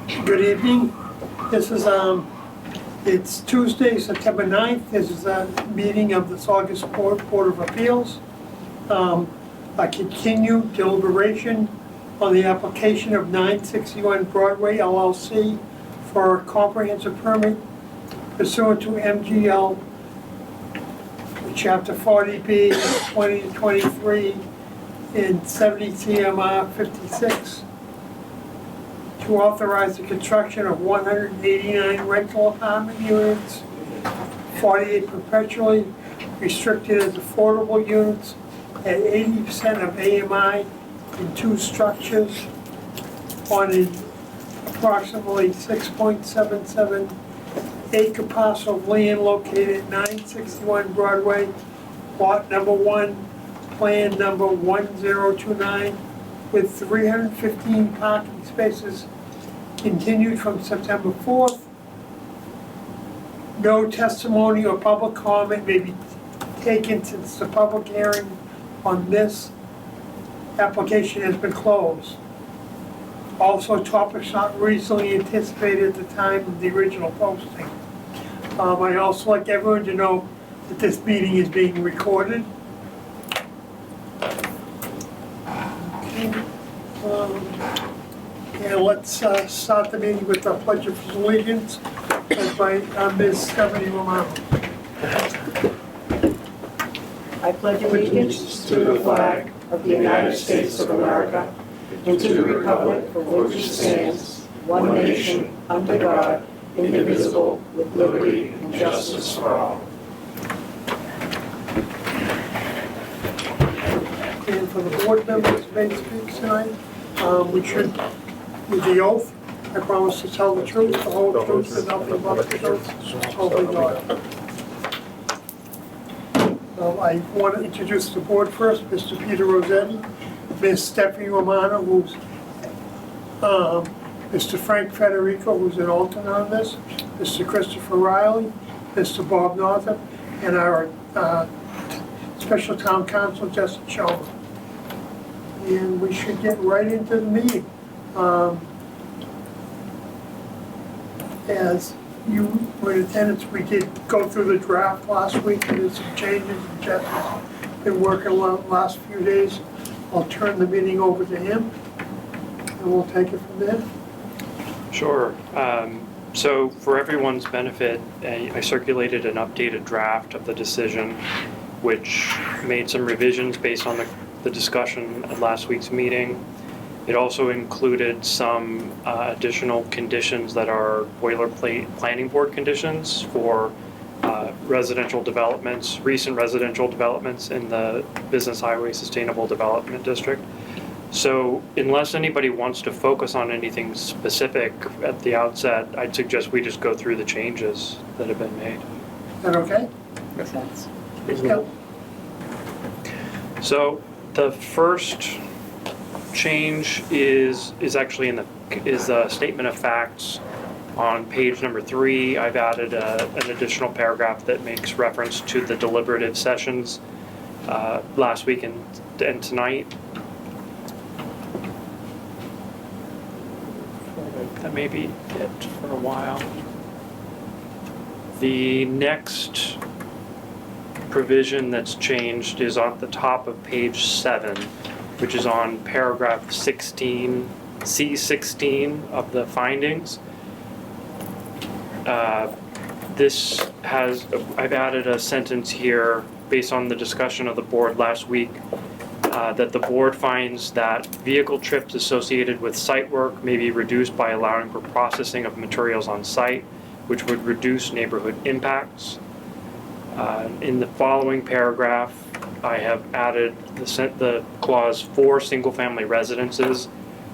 Good evening. This is it's Tuesday, September 9th. This is a meeting of the Saugus Board of Appeals. A continued deliberation on the application of 961 Broadway LLC for a comprehensive permit pursuant to MGL Chapter 40B 2023 and 70 CMR 56 to authorize the construction of 189 rental apartment units, 48 perpetually restricted as affordable units at 80% of AMI in 2 structures on an approximately 6.77 acre parcel of land located at 961 Broadway, lot number 1, plan number 1029, with 315 parking spaces, continued from September 4th. No testimony or public comment may be taken since the public hearing on this application has been closed. Also, topics not reasonably anticipated at the time of the original posting. I'd also like everyone to know that this meeting is being recorded. And let's start the meeting with the Pledge of Allegiance by Ms. Stephanie Romano. I pledge allegiance to the flag of the United States of America and to the republic for which it stands, one nation, under God, indivisible, with liberty and justice for all. And for the board members who may speak tonight, we should, with the oath, I promise to tell the truth, the whole truth, and nothing but the truth, so help me God. I want to introduce the board first, Mr. Peter Rossetti, Ms. Stephanie Romano, who's Mr. Frank Federico, who's an alternate on this, Mr. Christopher Riley, Mr. Bob Northrup, and our special town council, Justin Shelby. And we should get right into the meeting. As you were in attendance, we did go through the draft last week, and there's some changes, and Jeff has been working on the last few days. I'll turn the meeting over to him, and we'll take it from there. Sure. So for everyone's benefit, I circulated an updated draft of the decision, which made some revisions based on the discussion at last week's meeting. It also included some additional conditions that are boilerplate planning board conditions for residential developments, recent residential developments in the Business Highway Sustainable Development District. So unless anybody wants to focus on anything specific at the outset, I'd suggest we just go through the changes that have been made. Is that okay? Makes sense. Yep. So the first change is actually is a statement of facts on page number 3. I've added an additional paragraph that makes reference to the deliberative sessions last week and tonight. That may be it for a while. The next provision that's changed is on the top of page 7, which is on paragraph 16, C16 of the findings. I've added a sentence here based on the discussion of the board last week, that the board finds that vehicle trips associated with site work may be reduced by allowing for processing of materials on site, which would reduce neighborhood impacts. In the following paragraph, I have added the clause for single-family residences,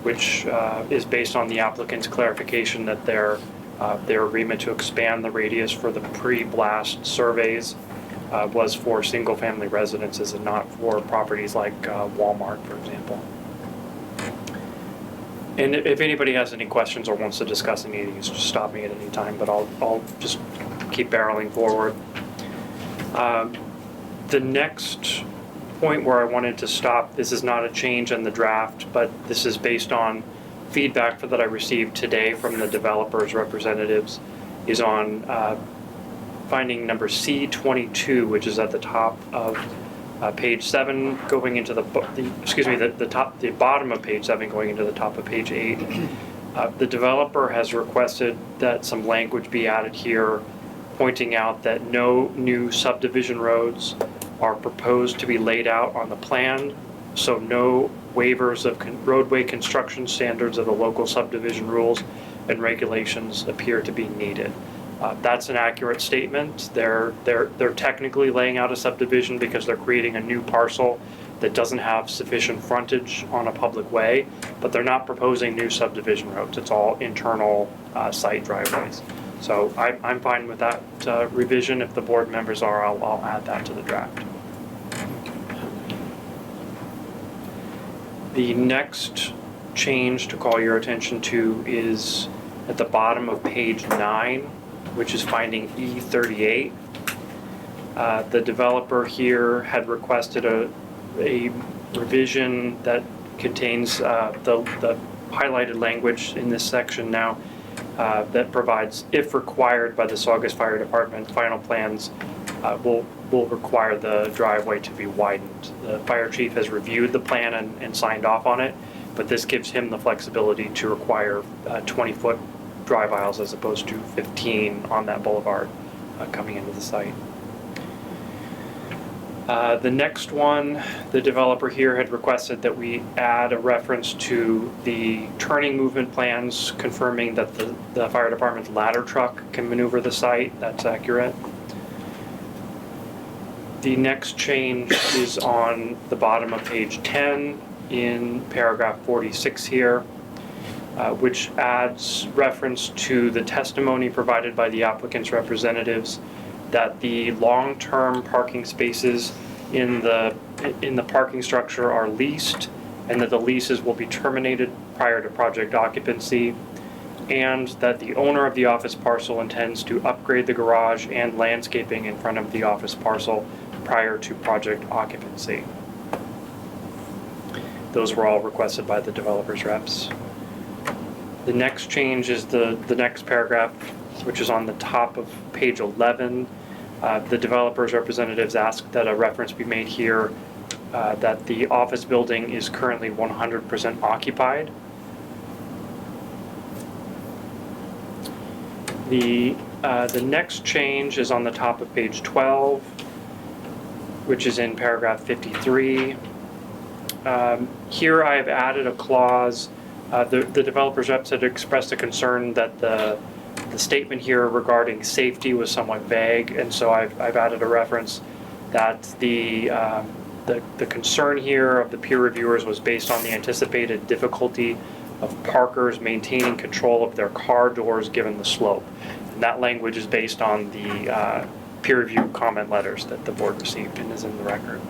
which is based on the applicant's clarification that their agreement to expand the radius for the pre-blast surveys was for single-family residences and not for properties like Walmart, for example. And if anybody has any questions or wants to discuss anything, just stop me at any time, but I'll just keep barreling forward. The next point where I wanted to stop, this is not a change in the draft, but this is based on feedback that I received today from the developers' representatives is on finding number C22, which is at the top of page 7, going into the bottom of page 7, going into the top of page 8. The developer has requested that some language be added here, pointing out that no new subdivision roads are proposed to be laid out on the plan, so no waivers of roadway construction standards of the local subdivision rules and regulations appear to be needed. That's an accurate statement. They're technically laying out a subdivision because they're creating a new parcel that doesn't have sufficient frontage on a public way, but they're not proposing new subdivision roads. It's all internal site driveways. So I'm fine with that revision. If the board members are, I'll add that to the draft. The next change to call your attention to is at the bottom of page 9, which is finding E38. The developer here had requested a revision that contains the highlighted language in this section now that provides, if required by the Saugus Fire Department, final plans will require the driveway to be widened. The fire chief has reviewed the plan and signed off on it, but this gives him the flexibility to require 20-foot drive aisles as opposed to 15 on that boulevard coming into the site. The next one, the developer here had requested that we add a reference to the turning movement plans, confirming that the fire department's ladder truck can maneuver the site. That's accurate. The next change is on the bottom of page 10 in paragraph 46 here, which adds reference to the testimony provided by the applicant's representatives that the long-term parking spaces in the parking structure are leased, and that the leases will be terminated prior to project occupancy, and that the owner of the office parcel intends to upgrade the garage and landscaping in front of the office parcel prior to project occupancy. Those were all requested by the developer's reps. The next change is the next paragraph, which is on the top of page 11. The developer's representatives asked that a reference be made here that the office building is currently 100% occupied. The next change is on the top of page 12, which is in paragraph 53. Here I have added a clause. The developer's reps had expressed a concern that the statement here regarding safety was somewhat vague, and so I've added a reference that the concern here of the peer reviewers was based on the anticipated difficulty of parkers maintaining control of their car doors given the slope. And that language is based on the peer review comment letters that the board received and is in the record.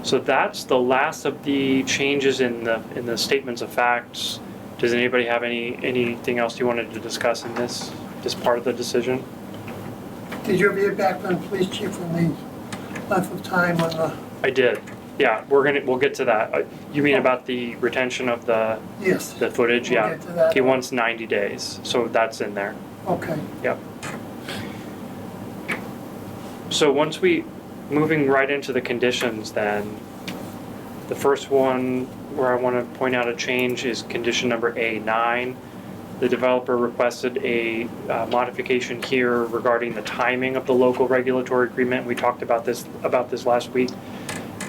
So that's the last of the changes in the statements of facts. Does anybody have anything else you wanted to discuss in this part of the decision? Did you ever hear back from the police chief on the length of time on the? I did. Yeah, we'll get to that. You mean about the retention of the Yes. the footage? We'll Yeah. get to that. He wants 90 days, so that's in there. Okay. Yep. So moving right into the conditions then, the first one where I want to point out a change is condition number A9. The developer requested a modification here regarding the timing of the local regulatory agreement. We talked about this last week.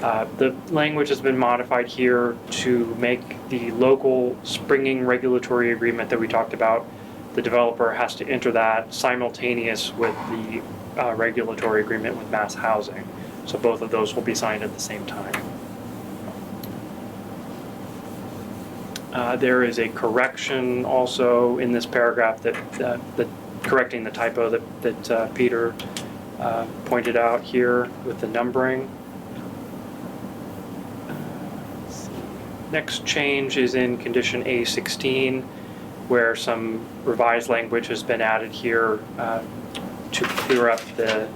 The language has been modified here to make the local springing regulatory agreement that we talked about. The developer has to enter that simultaneous with the regulatory agreement with Mass Housing. So both of those will be signed at the same time. There is a correction also in this paragraph that correcting the typo that Peter pointed out here with the numbering. Next change is in condition A16, where some revised language has been added here to clear up the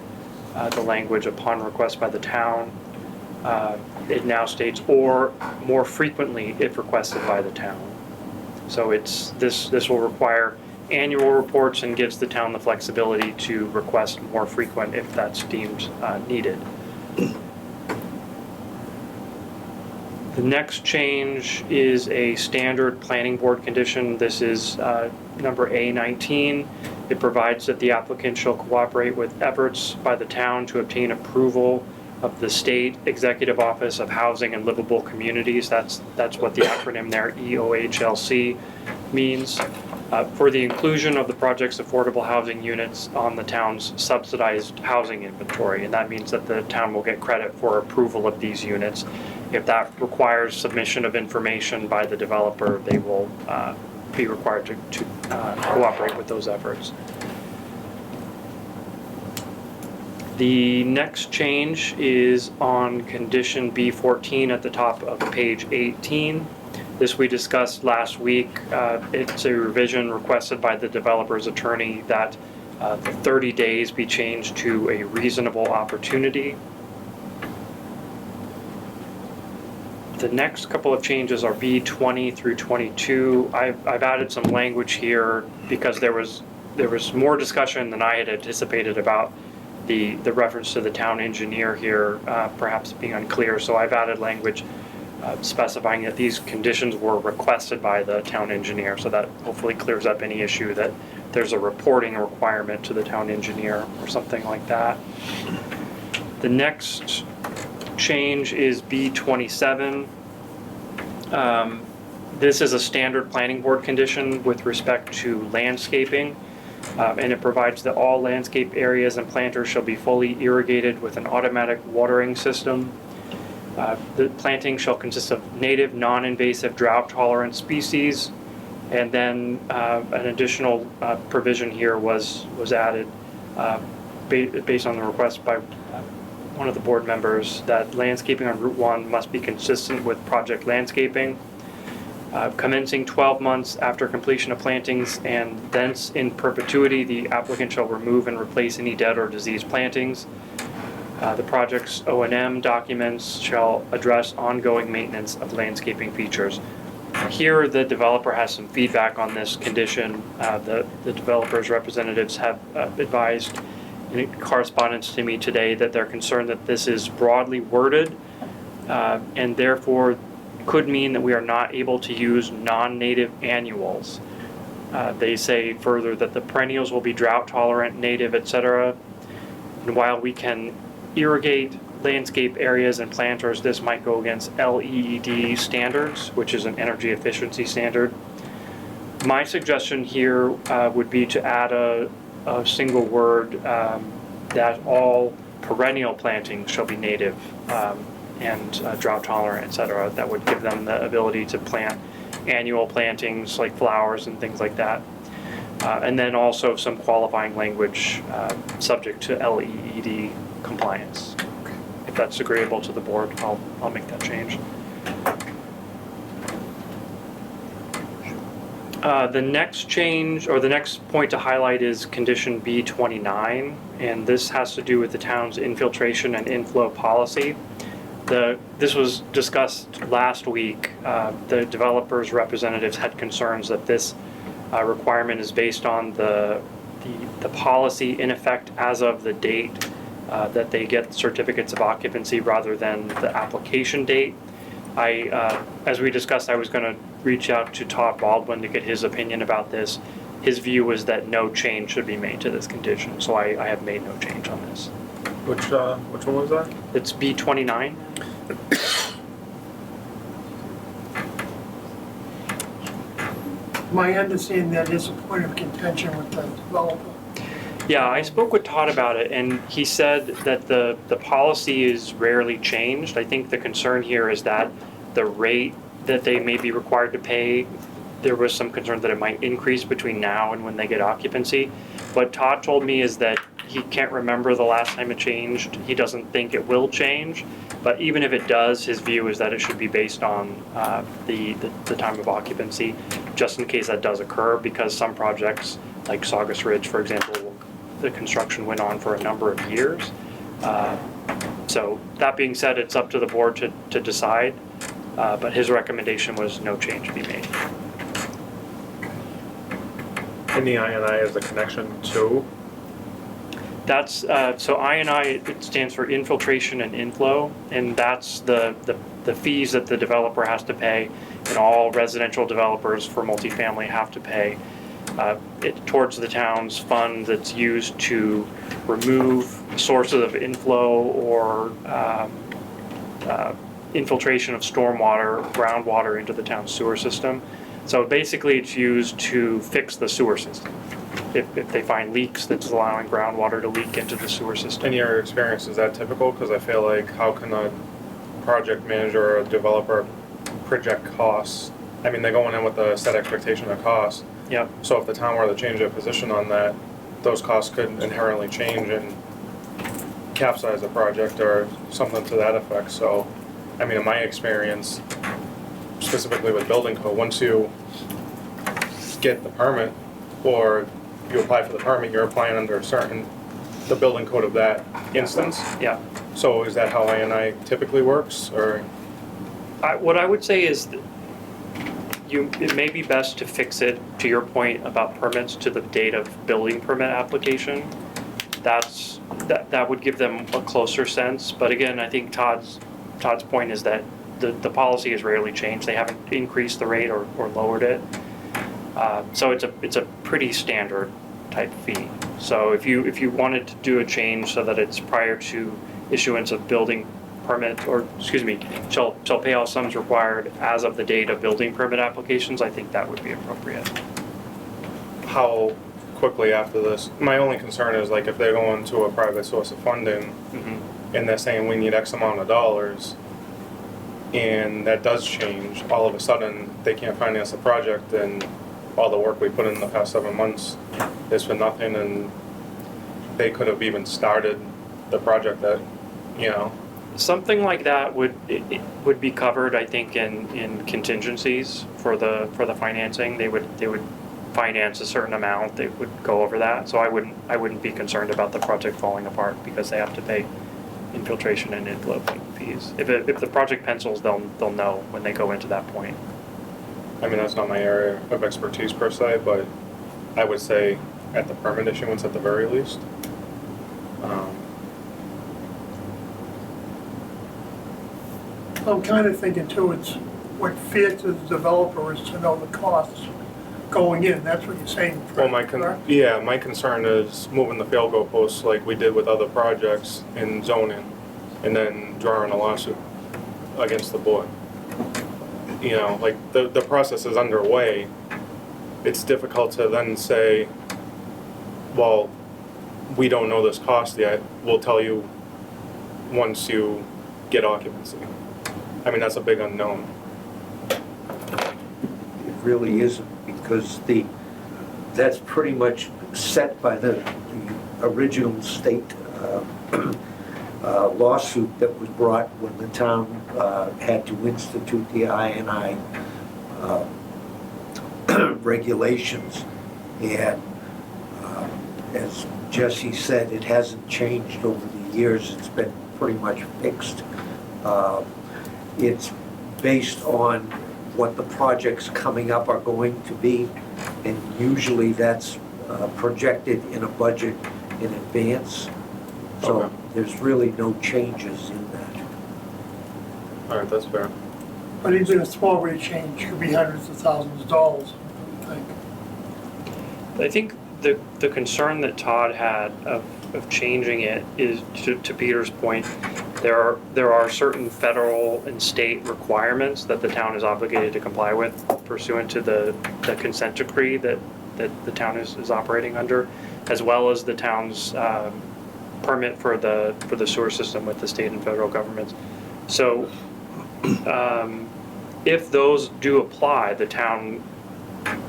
language upon request by the town. it now states, or more frequently if requested by the town. So this will require annual reports and gives the town the flexibility to request more frequent if that's deemed needed. The next change is a standard planning board condition. This is number A19. It provides that the applicant shall cooperate with efforts by the town to obtain approval of the State Executive Office of Housing and Livable Communities. That's what the acronym there, EOHLC, means. For the inclusion of the project's affordable housing units on the town's subsidized housing inventory. And that means that the town will get credit for approval of these units. If that requires submission of information by the developer, they will be required to cooperate with those efforts. The next change is on condition B14 at the top of page 18. This we discussed last week. It's a revision requested by the developer's attorney that the 30 days be changed to a reasonable opportunity. The next couple of changes are B20 through 22. I've added some language here because there was more discussion than I had anticipated about the reference to the town engineer here, perhaps being unclear. So I've added language specifying that these conditions were requested by the town engineer, so that hopefully clears up any issue that there's a reporting requirement to the town engineer or something like that. The next change is B27. This is a standard planning board condition with respect to landscaping, and it provides that all landscape areas and planters shall be fully irrigated with an automatic watering system. The planting shall consist of native, non-invasive, drought-tolerant species, and then an additional provision here was added based on the request by one of the board members that landscaping on Route 1 must be consistent with project landscaping. Commencing 12 months after completion of plantings and thence in perpetuity, the applicant shall remove and replace any dead or diseased plantings. The project's O&M documents shall address ongoing maintenance of landscaping features. Here, the developer has some feedback on this condition. The developer's representatives have advised in correspondence to me today that they're concerned that this is broadly worded and therefore could mean that we are not able to use non-native annuals. They say further that the perennials will be drought tolerant, native, etc. And while we can irrigate landscape areas and planters, this might go against LEED standards, which is an energy efficiency standard. My suggestion here would be to add a single word that all perennial plantings shall be native and drought tolerant, etc. That would give them the ability to plant annual plantings like flowers and things like that. And then also some qualifying language subject to LEED compliance. If that's agreeable to the board, I'll make that change. The next change, or the next point to highlight, is condition B29, and this has to do with the town's infiltration and inflow policy. This was discussed last week. The developer's representatives had concerns that this requirement is based on the policy in effect as of the date that they get certificates of occupancy rather than the application date. As we discussed, I was going to reach out to Todd Baldwin to get his opinion about this. His view was that no change should be made to this condition, so I have made no change on this. Which one was that? It's B29. My understanding that is a point of contention with the developer. Yeah, I spoke with Todd about it, and he said that the policy is rarely changed. I think the concern here is that the rate that they may be required to pay, there was some concern that it might increase between now and when they get occupancy. What Todd told me is that he can't remember the last time it changed. He doesn't think it will change, but even if it does, his view is that it should be based on the time of occupancy, just in case that does occur, because some projects, like Saugus Ridge, for example, the construction went on for a number of years. So that being said, it's up to the board to decide, but his recommendation was no change be made. And the INI is the connection to? That's, so INI, it stands for infiltration and inflow, and that's the fees that the developer has to pay, and all residential developers for multifamily have to pay towards the town's fund that's used to remove sources of inflow or infiltration of stormwater, groundwater into the town's sewer system. So basically it's used to fix the sewer system. If they find leaks that's allowing groundwater to leak into the sewer system. In your experience, is that typical? Because I feel like how can a project manager or a developer project costs? I mean, they're going in with a set expectation of cost. Yep. So if the town were to change their position on that, those costs could inherently change and capsize the project or something to that effect. So, I mean, in my experience, specifically with building code, once you get the permit or you apply for the permit, you're applying under the building code of that instance. Yeah. So is that how INI typically works, or? What I would say is that it may be best to fix it, to your point about permits, to the date of building permit application. That would give them a closer sense. But again, I think Todd's point is that the policy has rarely changed. They haven't increased the rate or lowered it. So it's a pretty standard type fee. So if you wanted to do a change so that it's prior to issuance of building permit, or excuse me, shall pay all sums required as of the date of building permit applications, I think that would be appropriate. How quickly after this? My only concern is like if they're going to a private source of funding and they're saying we need X amount of dollars, and that does change, all of a sudden they can't finance the project, and all the work we put in the past 7 months is for nothing, and they could have even started the project that, you know. Something like that would be covered, I think, in contingencies for the financing. They would finance a certain amount. They would go over that. So I wouldn't be concerned about the project falling apart because they have to pay infiltration and inflow fees. If the project pencils, they'll know when they go into that point. I mean, that's not my area of expertise per se, but I would say at the permit issuance at the very least. I'm kind of thinking too, it's what fair to the developer is to know the costs going in, that's what you're saying. Well, correct? my concern is moving the fail goalposts like we did with other projects in zoning, and then drawing a lawsuit against the board. You know, like the process is underway. It's difficult to then say, well, we don't know this cost yet. We'll tell you once you get occupancy. I mean, that's a big unknown. It really isn't, because that's pretty much set by the original state lawsuit that was brought when the town had to institute the INI regulations. And as Jesse said, it hasn't changed over the years. It's been pretty much fixed. It's based on what the projects coming up are going to be, and usually that's projected in a budget in advance. So Okay. there's really no changes in that. All right, that's fair. But even a small rate change could be hundreds of thousands of dollars, I think. I think the concern that Todd had of changing it is, to Peter's point, there are certain federal and state requirements that the town is obligated to comply with pursuant to the consent decree that the town is operating under, as well as the town's permit for the sewer system with the state and federal governments. So if those do apply, the town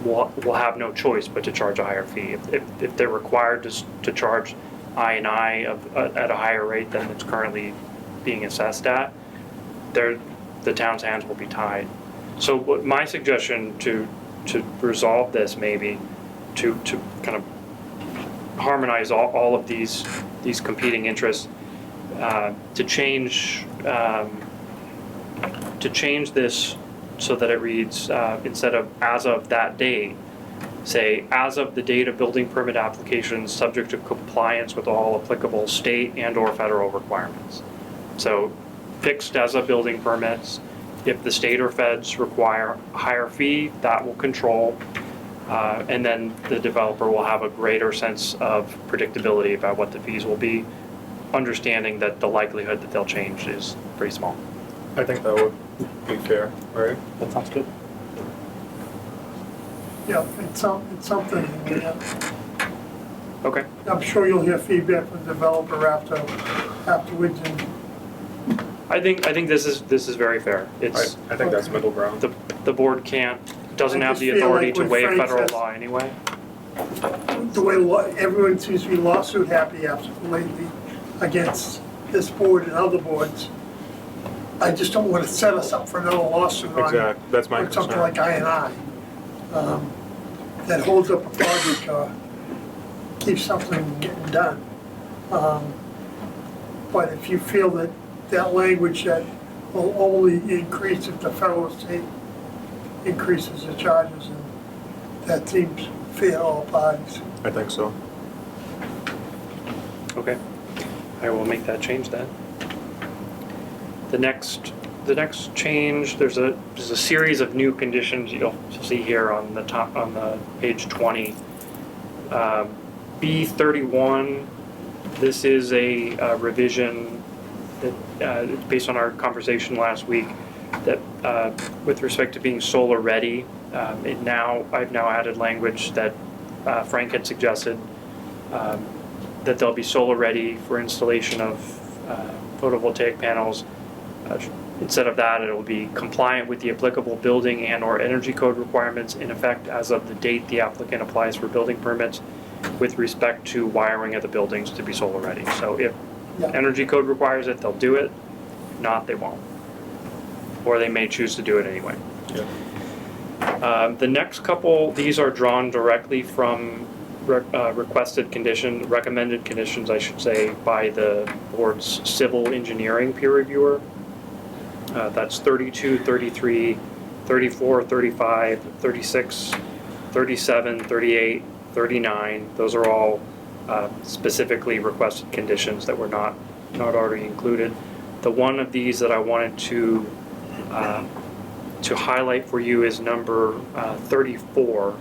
will have no choice but to charge a higher fee. If they're required to charge I&I at a higher rate than it's currently being assessed at, the town's hands will be tied. So what my suggestion to resolve this, maybe to kind of harmonize all of these competing interests, to change this so that it reads, instead of as of that date, say as of the date of building permit applications subject to compliance with all applicable state and or federal requirements. So fixed as of building permits. If the state or feds require a higher fee, that will control. And then the developer will have a greater sense of predictability about what the fees will be, understanding that the likelihood that they'll change is pretty small. I think that would be fair, right? That sounds good. Yeah, it's something, Okay. I'm sure you'll hear feedback from the developer afterwards, and I think this is very fair. It's I think that's middle ground. the board doesn't I have just the feel authority like to when waive Frank federal says- law anyway. the way everyone seems to be lawsuit happy after lately against this board and other boards, I just don't want to set us up for another lawsuit on That's my or something concern. like I&I, that holds up a project or keeps something from getting done. But if you feel that language that will only increase if the federal state increases the charges, and that seems fair to all parties. I think so. Okay. I will make that change then. The next change, there's a series of new conditions you'll see here on the top, on the page 20. B31, this is a revision that based on our conversation last week, that with respect to being solar ready, I've now added language that Frank had suggested, that they'll be solar ready for installation of photovoltaic panels. Instead of that, it will be compliant with the applicable building and or energy code requirements in effect as of the date the applicant applies for building permits with respect to wiring of the buildings to be solar ready. So if Yeah. energy code requires it, they'll do it. If not, they won't. Or they may choose to do it anyway. Yeah. The next couple, these are drawn directly from recommended conditions, I should say, by the board's civil engineering peer reviewer. That's 32, 33, 34, 35, 36, 37, 38, 39. Those are all specifically requested conditions that were not already included. The one of these that I wanted to highlight for you is number 34.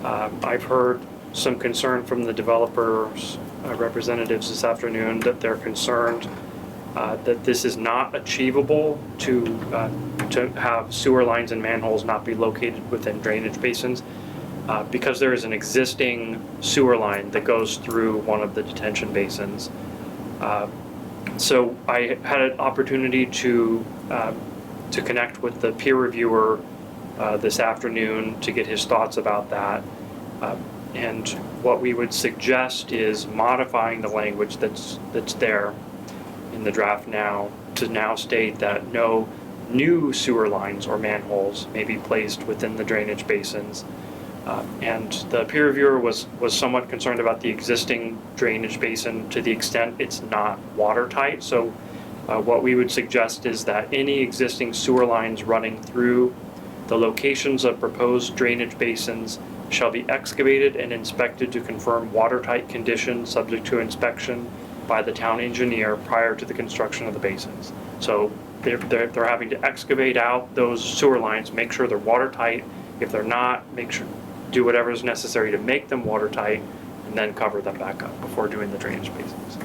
I've heard some concern from the developers' representatives this afternoon that they're concerned that this is not achievable to have sewer lines and manholes not be located within drainage basins because there is an existing sewer line that goes through one of the detention basins. So I had an opportunity to connect with the peer reviewer this afternoon to get his thoughts about that. And what we would suggest is modifying the language that's there in the draft now to now state that no new sewer lines or manholes may be placed within the drainage basins. And the peer reviewer was somewhat concerned about the existing drainage basin to the extent it's not watertight. So what we would suggest is that any existing sewer lines running through the locations of proposed drainage basins shall be excavated and inspected to confirm watertight conditions subject to inspection by the town engineer prior to the construction of the basins. So they're having to excavate out those sewer lines, make sure they're watertight. If they're not, do whatever is necessary to make them watertight, and then cover them back up before doing the drainage basins.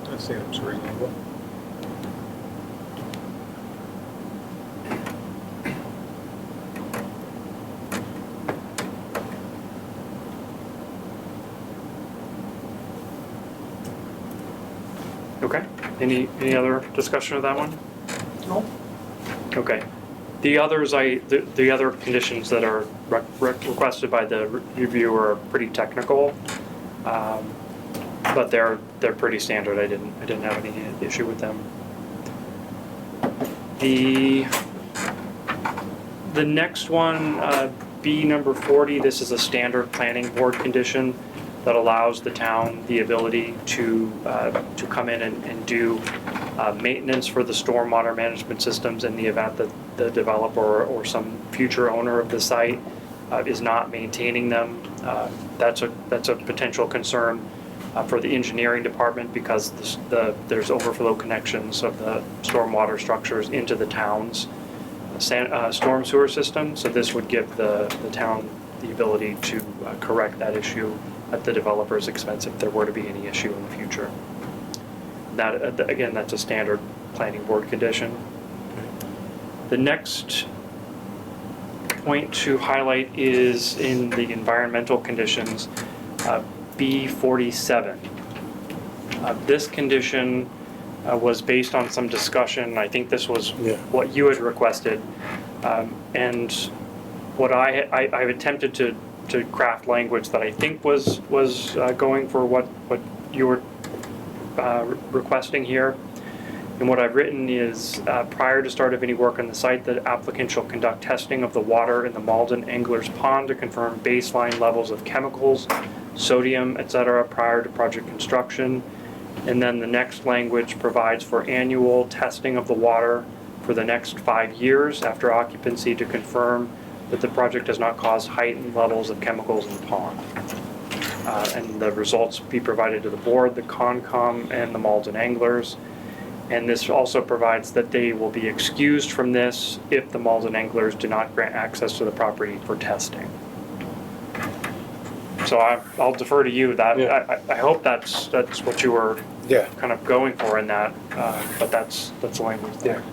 That seems reasonable. Okay, any other discussion of that one? No? Okay. The others, the other conditions that are requested by the reviewer are pretty technical, but they're pretty standard. I didn't have any issue with them. The next one, B number 40. This is a standard planning board condition. that allows the town the ability to come in and do maintenance for the stormwater management systems in the event that the developer or some future owner of the site is not maintaining them. That's a potential concern for the engineering department because there's overflow connections of the stormwater structures into the town's storm sewer system. So this would give the town the ability to correct that issue at the developer's expense if there were to be any issue in the future. That, again, that's a standard planning board condition. The next point to highlight is in the environmental conditions, B47. This condition was based on some discussion. I think this was what you had requested. And what I've attempted to craft language that I think was going for what you were requesting here. And what I've written is, prior to start of any work on the site, the applicant shall conduct testing of the water in the Malden Angler's Pond to confirm baseline levels of chemicals, sodium, etc. prior to project construction. And then the next language provides for annual testing of the water for the next 5 years after occupancy to confirm that the project does not cause heightened levels of chemicals in the pond. And the results be provided to the board, the Concom, and the Malden Anglers. And this also provides that they will be excused from this if the Malden Anglers do not grant access to the property for testing. So I'll defer to you. That I hope that's what you were kind of going for in that, but that's the language there.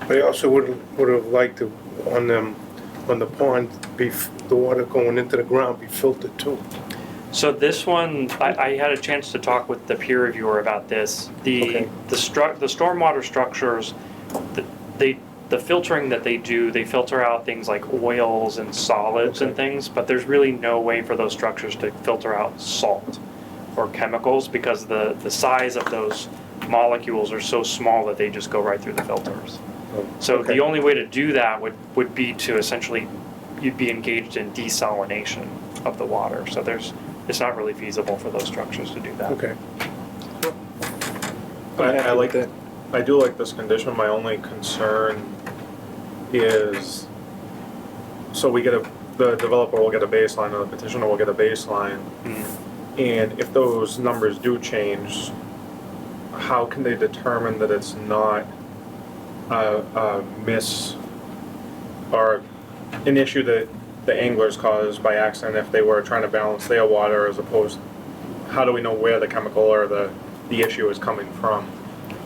I also would have liked to, on the pond, the water going into the ground be filtered too. So this one, I had a chance to talk with the peer reviewer about this. The stormwater structures, the filtering that they do, they filter out things like oils and solids and things, but there's really no way for those structures to filter out salt or chemicals because the size of those molecules are so small that they just go right through the filters. So the only way to do that would be to essentially, you'd be engaged in desalination of the water. So it's not really feasible for those structures to do that. Okay. I like that. I do like this condition. My only concern is, so the developer will get a baseline, or the petitioner will get a baseline, and if those numbers do change, how can they determine that it's not a miss or an issue that the anglers caused by accident if they were trying to balance their water, as opposed, how do we know where the chemical or the issue is coming from?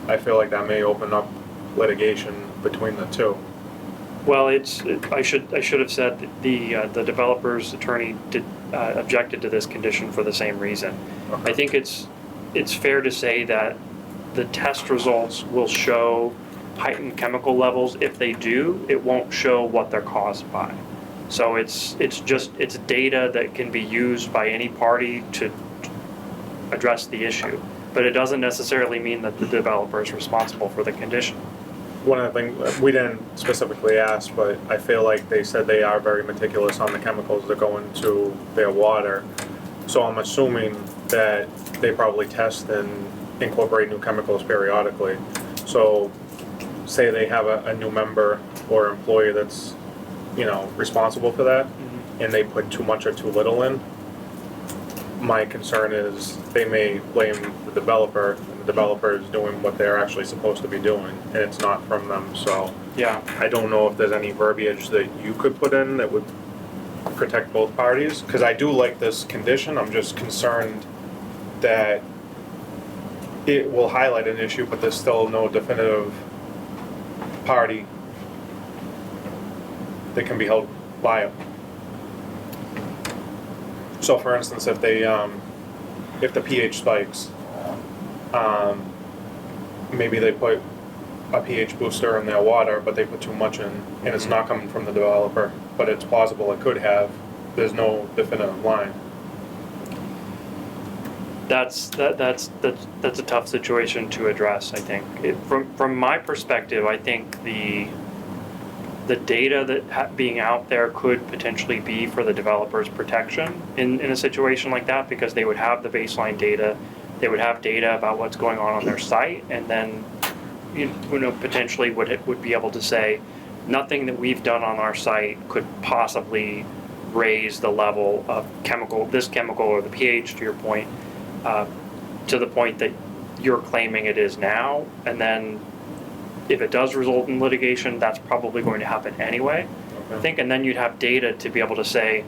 I feel like that may open up litigation between the two. Well, I should have said that the developer's attorney objected to this condition for the same reason. Okay. I think it's fair to say that the test results will show heightened chemical levels. If they do, it won't show what they're caused by. So it's data that can be used by any party to address the issue, but it doesn't necessarily mean that the developer is responsible for the condition. One of the things, we didn't specifically ask, but I feel like they said they are very meticulous on the chemicals that go into their water. So I'm assuming that they probably test and incorporate new chemicals periodically. So say they have a new member or employee that's, responsible for that, and they put too much or too little in, my concern is they may blame the developer, and the developer is doing what they're actually supposed to be doing, and it's not from them. So Yeah. I don't know if there's any verbiage that you could put in that would protect both parties, because I do like this condition. I'm just concerned that it will highlight an issue, but there's still no definitive party that can be held liable. So for instance, if the pH spikes, maybe they put a pH booster in their water, but they put too much in, and it's not coming from the developer, but it's plausible it could have. There's no definitive line. That's a tough situation to address, I think. From my perspective, I think the data that being out there could potentially be for the developer's protection in a situation like that, because they would have the baseline data, they would have data about what's going on their site, and then you know potentially would be able to say nothing that we've done on our site could possibly raise the level of this chemical or the pH, to your point, to the point that you're claiming it is now. And then if it does result in litigation, that's probably going to happen anyway, I think. And then you'd have data to be able to say,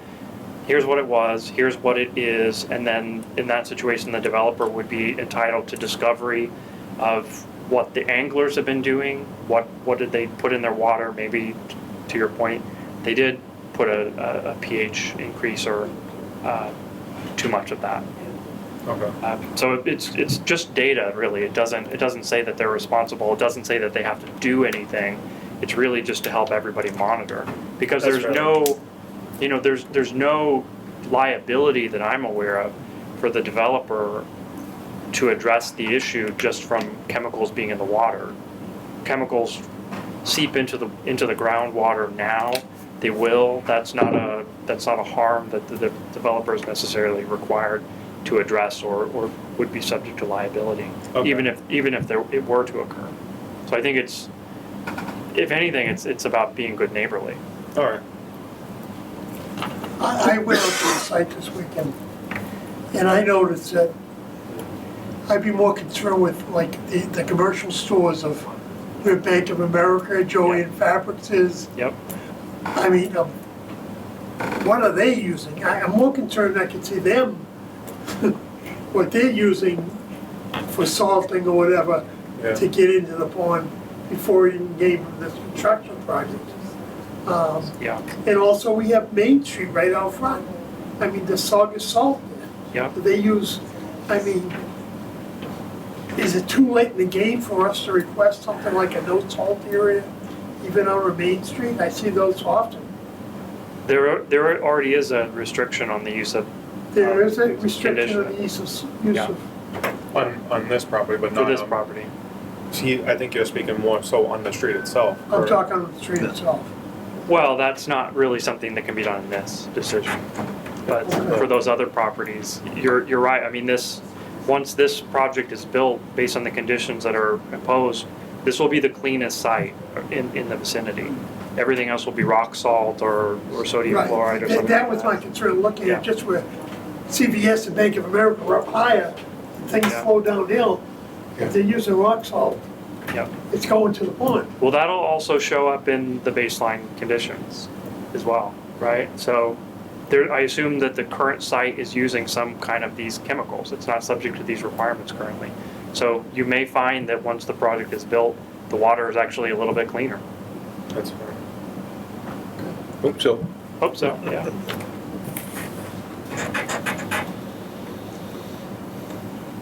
here's what it was, here's what it is, and then in that situation, the developer would be entitled to discovery of what the anglers have been doing, what did they put in their water. Maybe, to your point, they did put a pH increase or too much of that. Okay. So it's just data, really. It doesn't say that they're responsible. It doesn't say that they have to do anything. It's really just to help everybody monitor, because That's there's fair. no, you know, there's no liability that I'm aware of for the developer to address the issue just from chemicals being in the water. Chemicals seep into the groundwater now. They will. That's not a harm that the developer is necessarily required to address or would be subject to liability, Okay. even if it were to occur. So I think it's, if anything, it's about being good neighborly. All right. I went out to the site this weekend, and I noticed that I'd be more concerned with like the commercial stores of where Bank of America, Joann Fabrics is. Yep. I mean, what are they using? I'm more concerned I can see them, what they're using for salting or whatever Yeah. to get into the pond before it even gave them this construction project. Yeah. And also we have Main Street right out front. I mean, the Saugus salt there. Yeah. They use, I mean, is it too late in the game for us to request something like a no salt area, even out on Main Street? I see those often. There already is a restriction on the use of There is a restriction on condition. the use Yeah. of, On this property, but for not this on- property. See, I think you're speaking more so on the street itself. I'm or- talking on the street itself. Well, that's not really something that can be done in this decision. But for those other properties, you're right. I mean, once this project is built, based on the conditions that are imposed, this will be the cleanest site in the vicinity. Everything else will be rock salt or sodium Right. chloride or That- something That like was my concern, looking Yeah. at just where CVS and Bank of America were up higher, and things Yeah. flow downhill. If they're using rock salt, Yep. it's going to the pond. Well, that'll also show up in the baseline conditions as well, right? So I assume that the current site is using some kind of these chemicals. It's not subject to these requirements currently. So you may find that once the project is built, the water is actually a little bit cleaner. That's fair. Hope so. Hope so, yeah.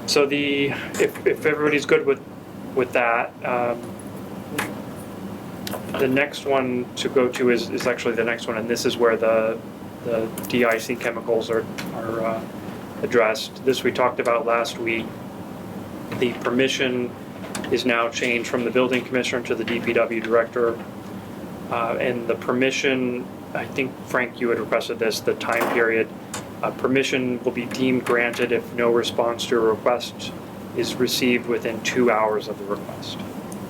So if everybody's good with that, the next one to go to is actually the next one, and this is where the DIC chemicals are addressed. This we talked about last week. The permission is now changed from the building commissioner to the DPW director. And the permission, I think Frank, you had requested this, the time period. Permission will be deemed granted if no response to a request is received within 2 hours of the request.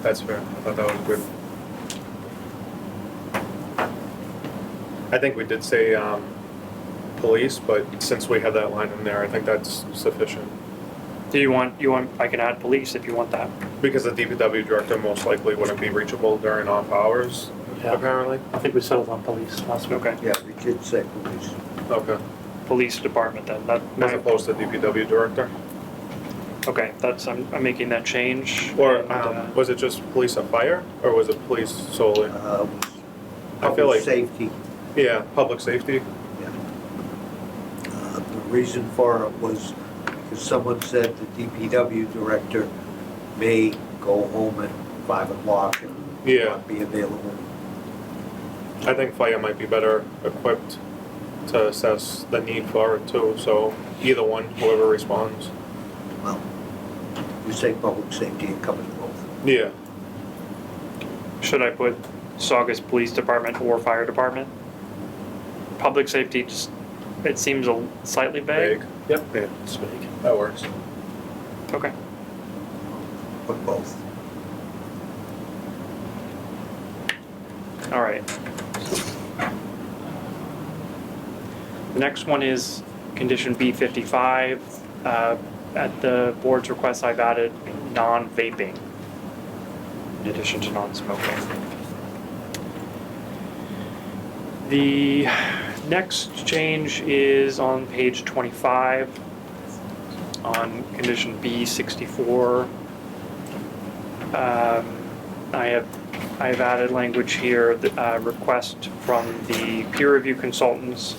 That's fair. I thought that was good. I think we did say police, but since we have that line in there, I think that's sufficient. Do you want, I can add police if you want that. Because the DPW director most likely wouldn't be reachable during off hours, Yeah. apparently. I think we settled on police last week. Okay, Yeah, we did say police. Okay. police department then. As opposed to DPW director? Okay, I'm making that change. Or And, was it just police and fire, or was it police solely? I feel like- Safety. Yeah, public safety. Yeah. The reason for it was because someone said the DPW director may go home at 5 o'clock and Yeah. not be available. I think fire might be better equipped to assess the need for it too, so either one, whoever responds. Well, you say public safety, it covers both. Yeah. should I put Saugus Police Department or Fire Department. Public safety just, it seems a slightly vague. Yep, Yeah. It's vague. that works. Okay. Put both. All right. The next one is condition B55. At the board's request, I've added non-vaping in addition to non-smoking. The next change is on page 25 on condition B64. I've added language here, request from the peer review consultants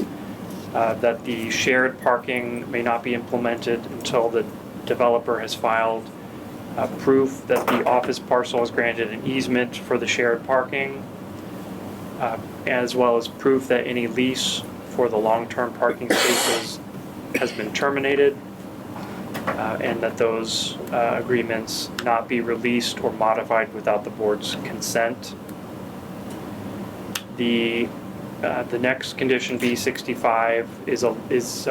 that the shared parking may not be implemented until the developer has filed proof that the office parcel has granted an easement for the shared parking, as well as proof that any lease for the long-term parking spaces has been terminated, and that those agreements not be released or modified without the board's consent. The next condition, B65, is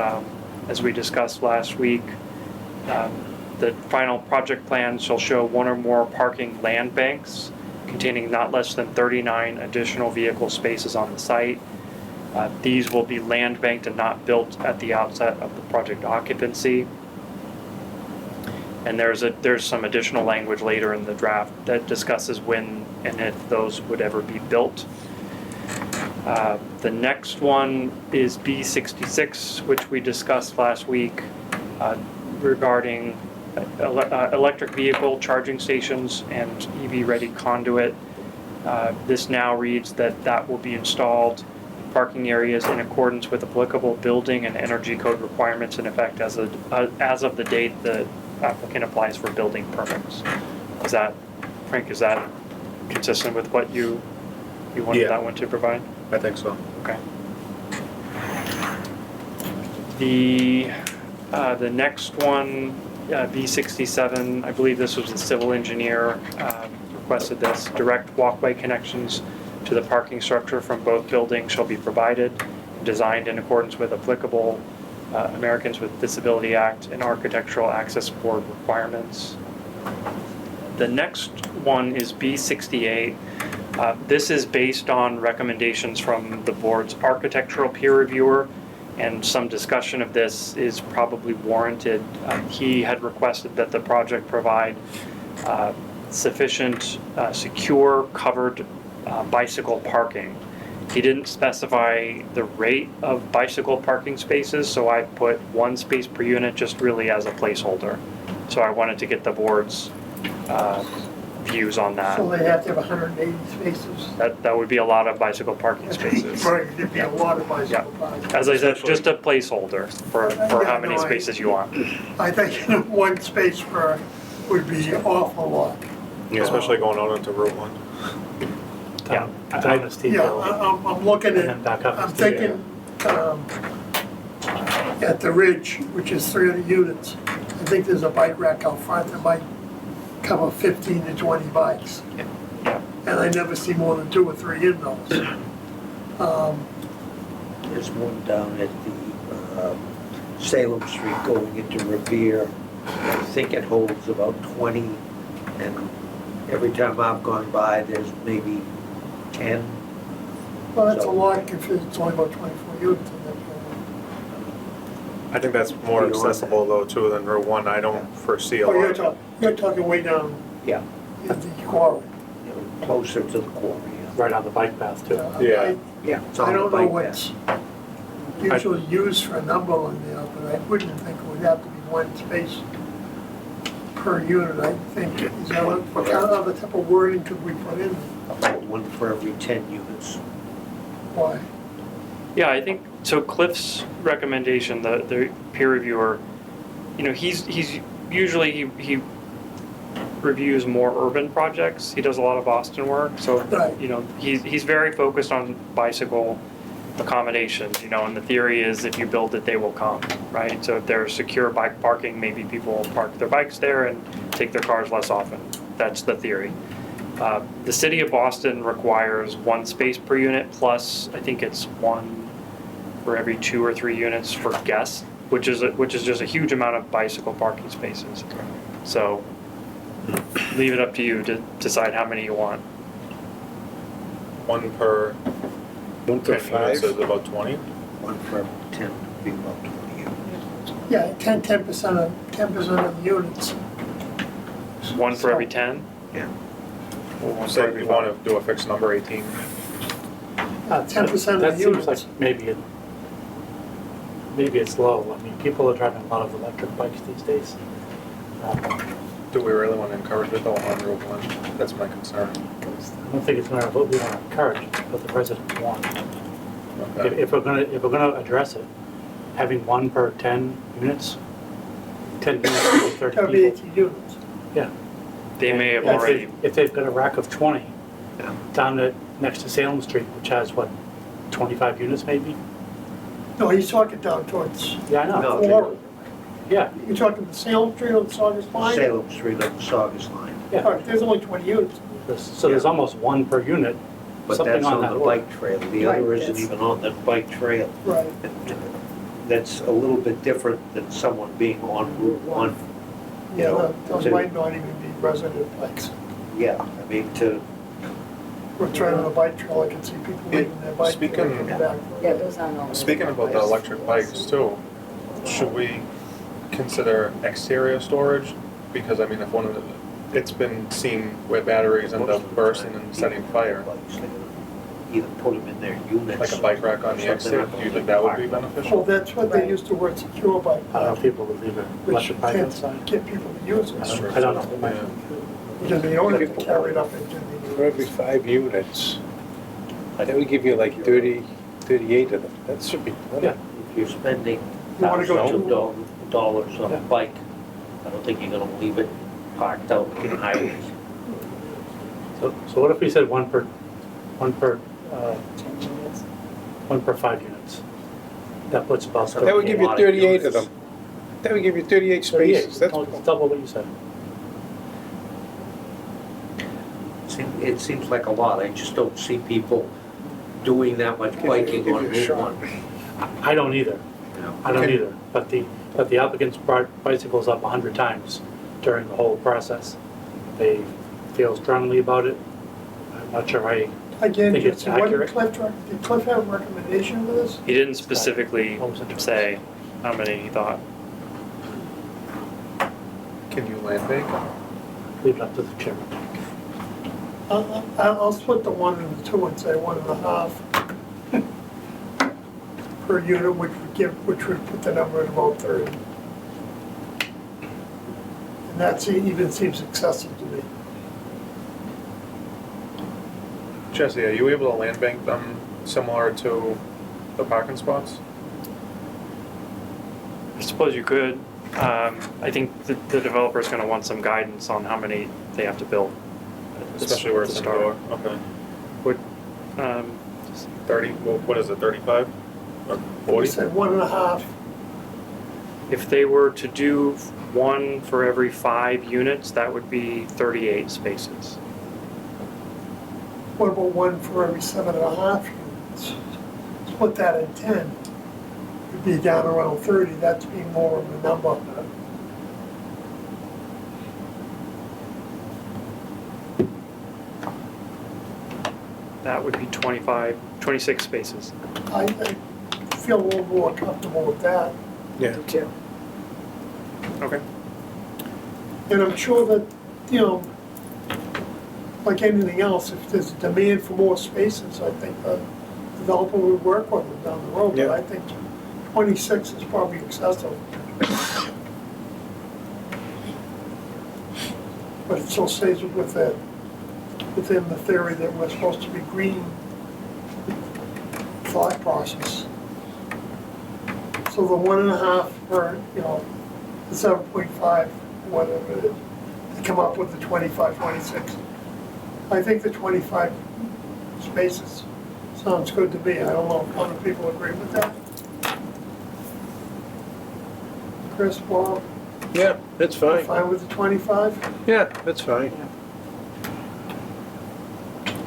as we discussed last week, the final project plan shall show one or more parking land banks containing not less than 39 additional vehicle spaces on the site. These will be land banked and not built at the outset of the project occupancy. And there's some additional language later in the draft that discusses when and if those would ever be built. The next one is B66, which we discussed last week, regarding electric vehicle charging stations and EV-ready conduit. This now reads that will be installed in parking areas in accordance with applicable building and energy code requirements in effect as of the date the applicant applies for building permits. Frank, is that consistent with what you wanted that one to provide? I think so. Okay. The next one, B67, I believe this was the civil engineer requested this. Direct walkway connections to the parking structure from both buildings shall be provided, designed in accordance with applicable Americans with Disability Act and Architectural Access Board requirements. The next one is B68. This is based on recommendations from the board's architectural peer reviewer, and some discussion of this is probably warranted. He had requested that the project provide sufficient secure covered bicycle parking. He didn't specify the rate of bicycle parking spaces, so I put 1 space per unit just really as a placeholder. So I wanted to get the board's views on that. So they have to have 180 spaces. That would be a lot of bicycle parking spaces. Right, it'd be a lot of bicycle parking. As I said, just a placeholder for how many spaces you want. I think 1 space per would be an awful lot. Yeah, especially going out onto Route 1. Yeah. Down the steep Yeah, hill. I'm looking And at, then back up the I'm steep thinking, at the Ridge, which is 300 units, I think there's a bike rack out front that might cover 15 to 20 bikes. Yeah. And I never see more than 2 or 3 in those. There's one down at the Salem Street going into Revere. I think it holds about 20, and every time I've gone by, there's maybe 10. Well, that's a lot if it's only about 24 units in that. I think that's more Beyond accessible though too than Route 1. I don't foresee a Oh, lot. you're talking way down Yeah, in the quarry. you know, closer to the quarry. Right on the bike path too. Yeah. Yeah, it's I on the don't know bike what's path. usually used for a number on there, but I wouldn't think it would have to be 1 space per unit, I think. Is that what kind of other type of wording could we put in? About 1 for every 10 units. Why? Yeah, I think, so Cliff's recommendation, the peer reviewer, he's usually, he reviews more urban projects. He does a lot of Boston work, so, Right. he's very focused on bicycle accommodations, and the theory is if you build it, they will come, right? So if there's secure bike parking, maybe people will park their bikes there and take their cars less often. That's the theory. The city of Boston requires 1 space per unit, plus I think it's 1 for every 2 or 3 units for guests, which is just a huge amount of bicycle parking spaces. So leave it up to you to decide how many you want. 1 per 1 per 10 units 5. is about 20. 1 for 10 would be about 20 units. Yeah, 10% of the units. 1 for every 10? Yeah. Or 1 for So every you 5? want to do a fixed number, 18? 10% of That the seems like units. maybe it's low. I mean, people are driving a lot of electric bikes these days. Do we really want to encourage it though on Route 1? That's my concern. I don't think it's what we want to encourage, but the residents want. Okay. If we're gonna address it, having 1 per 10 units, 10 units would be 30 That'd be people. 18 units. Yeah. They may have If they- already, If they've got a rack of 20 Yeah. down at, next to Salem Street, which has what, 25 units maybe? No, he's talking down towards, Yeah, I know. No, Florida. Yeah, You're talking the Salem Street or the Saugus line? Salem Street on the Saugus line. yeah. All right, there's only 20 units. So there's almost 1 per unit, But something that's on on that the order. bike trail. The Right, other isn't yes. even on that bike trail. Right. That's a little bit different than someone being on Route 1. Yeah, know, those to- might not even be resident bikes. Yeah, I mean, We're trying on a bike trail, I can see people leaving their bike. Speaking- there and back. Yeah, those aren't all. Speaking about the electric bikes too, should we consider exterior storage? Because I mean, if one of the, it's been seen where batteries end up bursting and setting fire, bikes, they either put them in their units. like a bike rack on the or exit, something. do you think that would be Well, beneficial? that's what they use the word secure bike. I don't know if people would leave an Which electric bike tends to outside. get people to use That's it. true. I don't know. Yeah. Because they don't have to carry it up into For the, every 5 units, that would give you like 30, 38 of them. That should be plenty. Yeah. If you're spending You wanna go thousands to- of dollars on a Yeah. bike, I don't think you're gonna leave it parked out in highways. So what if we said 1 per 1 per 5 units? That puts about. That would give you lot of 38 of units. them. That would give you 38 38. spaces. That's Oh, it's double what you said. It seems like a lot, I just don't see people doing that much biking on Give you a Route shot. 1. I don't either. you know. I don't Okay. either. But the applicants brought bicycles up 100 times during the whole process. They feel strongly about it. I'm not sure again, Think it's Jesse, what did accurate? Did Cliff have a recommendation for this? he didn't specifically What was it? say how many he thought. Can you land bank? leave it up to the chairman. I'll split the 1 and the 2 and say 1.5 per unit, which would put the number at about 30. And that even seems excessive to me. Jesse, are you able to land bank them similar to the parking spots? I suppose you could. I think the developer's gonna want some guidance on how many they have to build. Especially where it's To start. indoor? Okay. Would, 30, what is it, 35? Or We 40? said 1.5. if they were to do 1 for every 5 units, that would be 38 spaces. What about 1 for every 7.5 units? Split that in 10. It'd be down around 30, that's being more of a number. That would be 26 spaces. I feel a little more comfortable with that. Yeah. Okay. And I'm sure that, you know, like anything else, if there's a demand for more spaces, I think the developer would work with them down the road. But Yeah. I think 26 is probably excessive. But it still stays within the theory that we're supposed to be green thought process. So the 1.5 per, you know, the 7.5, whatever it is, to come up with the 25, 26. I think the 25 spaces sounds good to me. I don't know if other people agree with that. Chris, Bob, Yeah, that's fine. fine with the 25? Yeah, that's fine.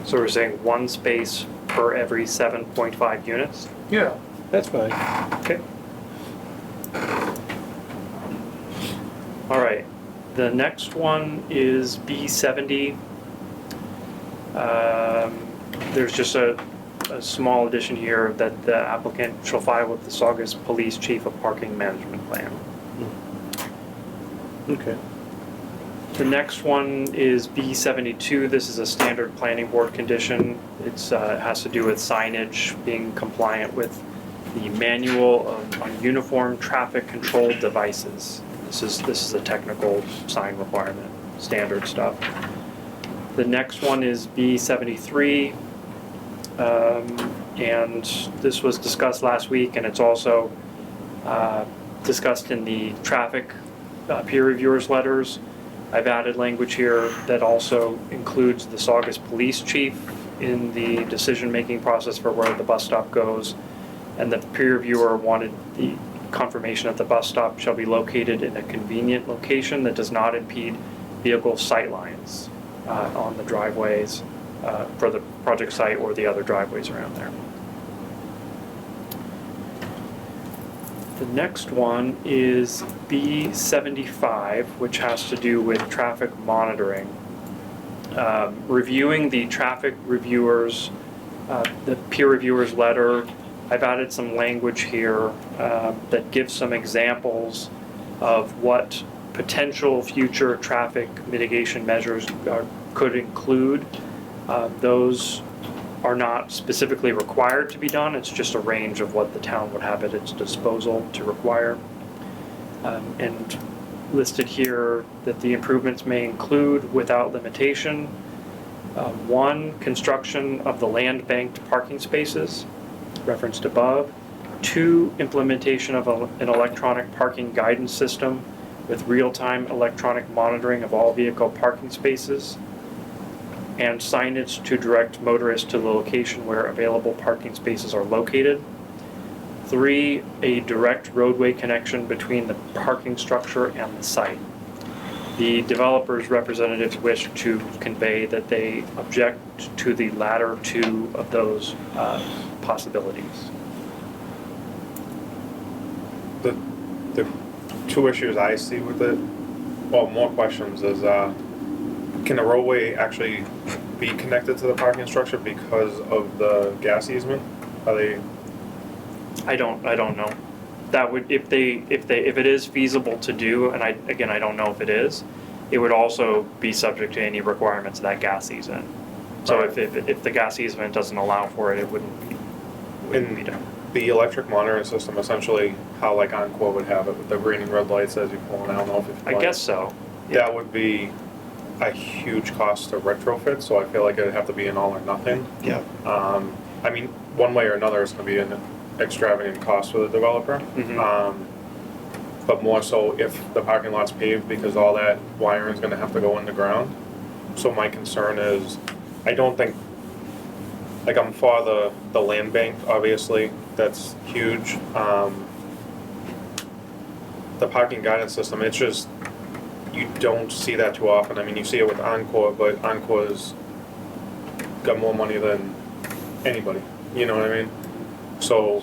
So we're saying one space per every 7.5 units? Yeah, that's fine. Okay. All right, the next one is B70. There's just a small addition here that the applicant shall file with the Saugus Police Chief a parking management plan. Okay. The next one is B72. This is a standard planning board condition. It has to do with signage being compliant with the manual on uniform traffic control devices. This is a technical sign requirement, standard stuff. The next one is B73, and this was discussed last week, and it's also discussed in the traffic peer reviewers letters. I've added language here that also includes the Saugus Police Chief in the decision-making process for where the bus stop goes, and the peer reviewer wanted the confirmation that the bus stop shall be located in a convenient location that does not impede vehicle sightlines on the driveways for the project site or the other driveways around there. The next one is B75, which has to do with traffic monitoring. Reviewing the traffic reviewers, the peer reviewers letter, I've added some language here that gives some examples of what potential future traffic mitigation measures could include. Those are not specifically required to be done. It's just a range of what the town would have at its disposal to require. And listed here that the improvements may include, without limitation, 1, construction of the land banked parking spaces, referenced above. 2, implementation of an electronic parking guidance system with real-time electronic monitoring of all vehicle parking spaces, and signage to direct motorists to the location where available parking spaces are located. 3, a direct roadway connection between the parking structure and the site. The developer's representatives wish to convey that they object to the latter 2 of those possibilities. The 2 issues I see with it, well, more questions is, can the roadway actually be connected to the parking structure because of the gas easement? Are they? I don't know. That would, if it is feasible to do, and I don't know if it is, it would also be subject to any requirements of that gas easement. So Right. if the gas easement doesn't allow for it, it wouldn't be done. The electric monitoring system, essentially how like Encore would have it with the green and red lights as you pull in. I don't know if it's. I guess so. That would be a huge cost to retrofit, so I feel like it'd have to be an all or nothing. Yeah. I mean, one way or another, it's gonna be an extravagant cost for the developer. Mhm. But more so if the parking lot's paved, because all that wiring is gonna have to go in the ground. So my concern is, I don't think, like, I'm for the land bank, obviously, that's huge. The parking guidance system, it's just, you don't see that too often. I mean, you see it with Encore, but Encore's got more money than anybody, you know what I mean? So,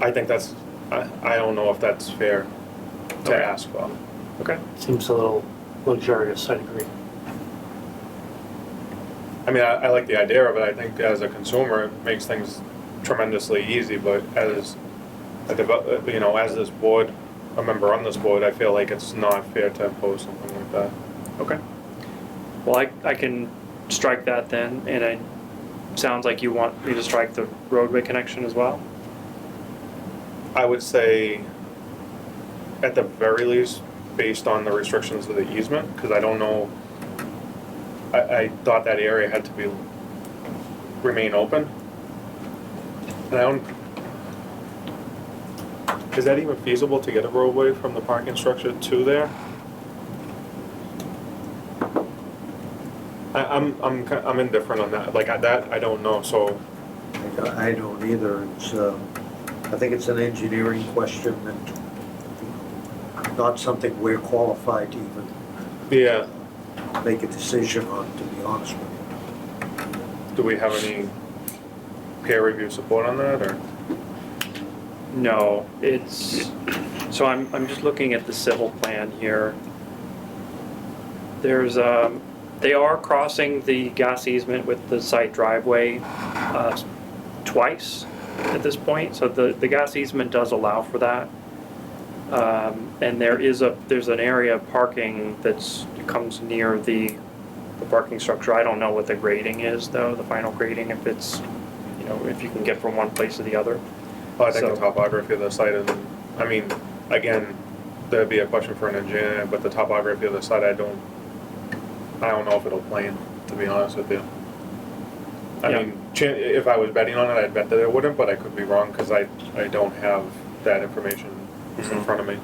I think that's, I don't know if that's fair to Okay. ask for. Okay. Seems a little luxurious, I agree. I mean, I like the idea of it. I think as a consumer, it makes things tremendously easy, but as as this board, a member on this board, I feel like it's not fair to impose something like that. Okay. Well, I can strike that then, and it sounds like you want me to strike the roadway connection as well? I would say, at the very least, based on the restrictions of the easement, because I don't know, I thought that area had to remain open. And I don't, is that even feasible to get a roadway from the parking structure to there? I'm indifferent on that, like, I don't know, so, I don't either. It's, I think it's an engineering question and not something we're qualified to even yeah. make a decision on, to be honest with you. Do we have any peer review support on that, or? No, so I'm just looking at the civil plan here. There's, they are crossing the gas easement with the site driveway twice at this point, so the gas easement does allow for that. And there's an area of parking comes near the parking structure. I don't know what the grading is though, the final grading, if it's, if you can get from one place to the other. Well, I think So- the topography of the site is, I mean, again, there'd be a question for an engineer, but the topography of the site, I don't know if it'll plane, to be honest with you. I Yeah. mean, if I was betting on it, I'd bet that it wouldn't, but I could be wrong, because I don't have that information in Mhm. front of me.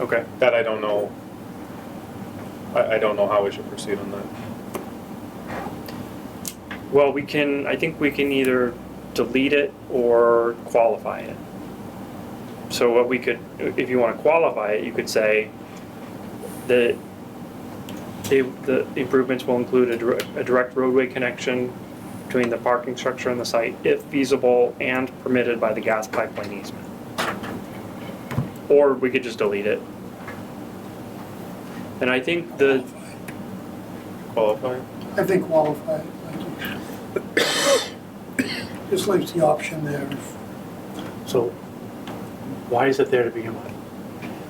Okay. That I don't know. I don't know how we should proceed on that. Well, I think we can either delete it or qualify it. So what we could, if you want to qualify it, you could say that the improvements will include a direct roadway connection between the parking structure and the site, if feasible and permitted by the gas pipeline easement. Or we could just delete it. And I think Qualify? I think qualified, just leaves the option there. So why is it there to begin with?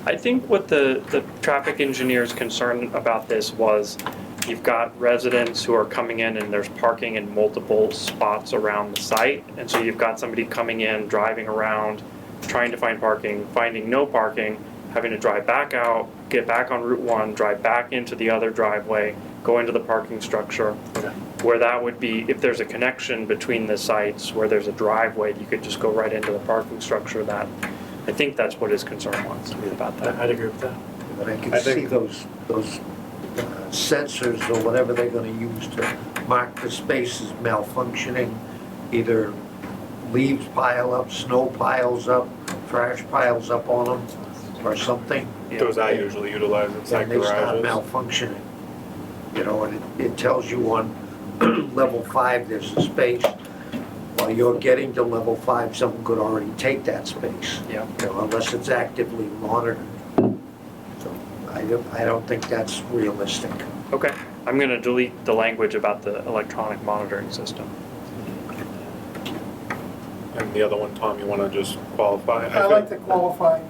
I think what the traffic engineer's concern about this was, you've got residents who are coming in and there's parking in multiple spots around the site. And so you've got somebody coming in, driving around, trying to find parking, finding no parking, having to drive back out, get back on Route 1, drive back into the other driveway, go into the parking structure. Okay. Where that would be, if there's a connection between the sites, where there's a driveway, you could just go right into the parking structure. That, I think that's what his concern was about that. I'd agree with that. But I can I see think- those sensors or whatever they're gonna use to mark the spaces malfunctioning. Either leaves pile up, snow piles up, trash piles up on them, or something. Those I usually utilize inside And they start garages. malfunctioning. And it tells you on level 5, there's a space. While you're getting to level 5, someone could already take that space. Yeah. Unless it's actively monitored. So I don't think that's realistic. Okay, I'm gonna delete the language about the electronic monitoring system. And the other one, Tom, you wanna just qualify? I like to qualify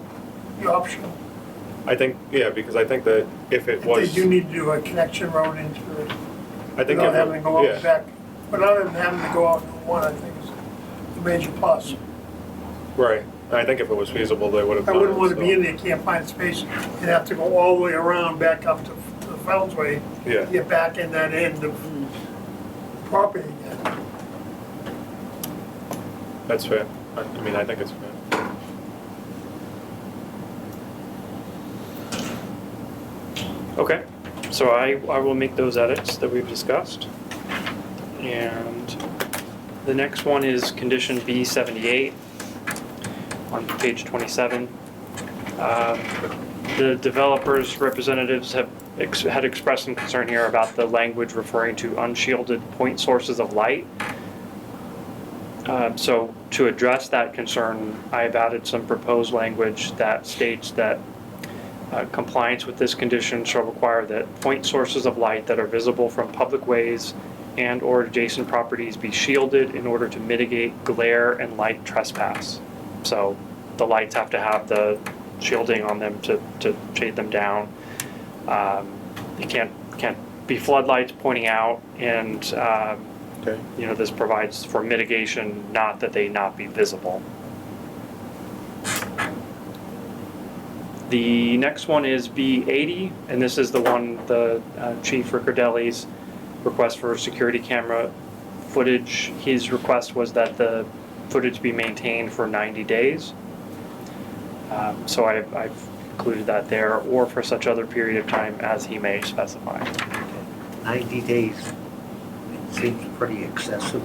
the option. I think, yeah, because I think that if it If was. they do need to do a connection road into it, I think without if having to go out yeah. and back, without even having to go out and one, I think is a major plus. Right, I think if it was feasible, they would have I done it. wouldn't want to so- be in there, can't find space, and have to go all the way around, back up to the Fountains Way, Yeah, get back in that end of property again. that's fair. I mean, I think it's fair. Okay, so I will make those edits that we've discussed. And the next one is condition B78 on page 27. The developers' representatives had expressed some concern here about the language referring to unshielded point sources of light. So to address that concern, I've added some proposed language that states that compliance with this condition shall require that point sources of light that are visible from public ways and/or adjacent properties be shielded in order to mitigate glare and light trespass. So the lights have to have the shielding on them to shade them down. They can't be floodlights pointing out, and Okay. this provides for mitigation, not that they not be visible. The next one is B80, and this is the one, the Chief Riccardelli's request for security camera footage. His request was that the footage be maintained for 90 days. So I've included that there, or for such other period of time as he may specify. 90 days, it seems pretty excessive.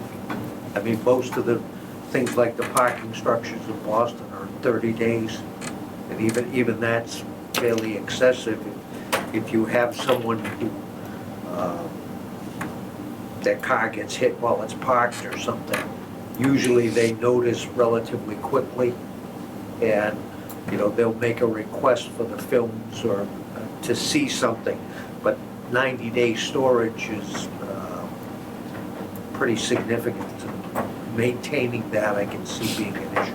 I mean, most of the things like the parking structures in Boston are 30 days. And even that's fairly excessive. if you have someone who, their car gets hit while it's parked or something, usually they notice relatively quickly, and, you know, they'll make a request for the films or to see something, but 90-day storage is pretty significant. Maintaining that, I can see being an issue.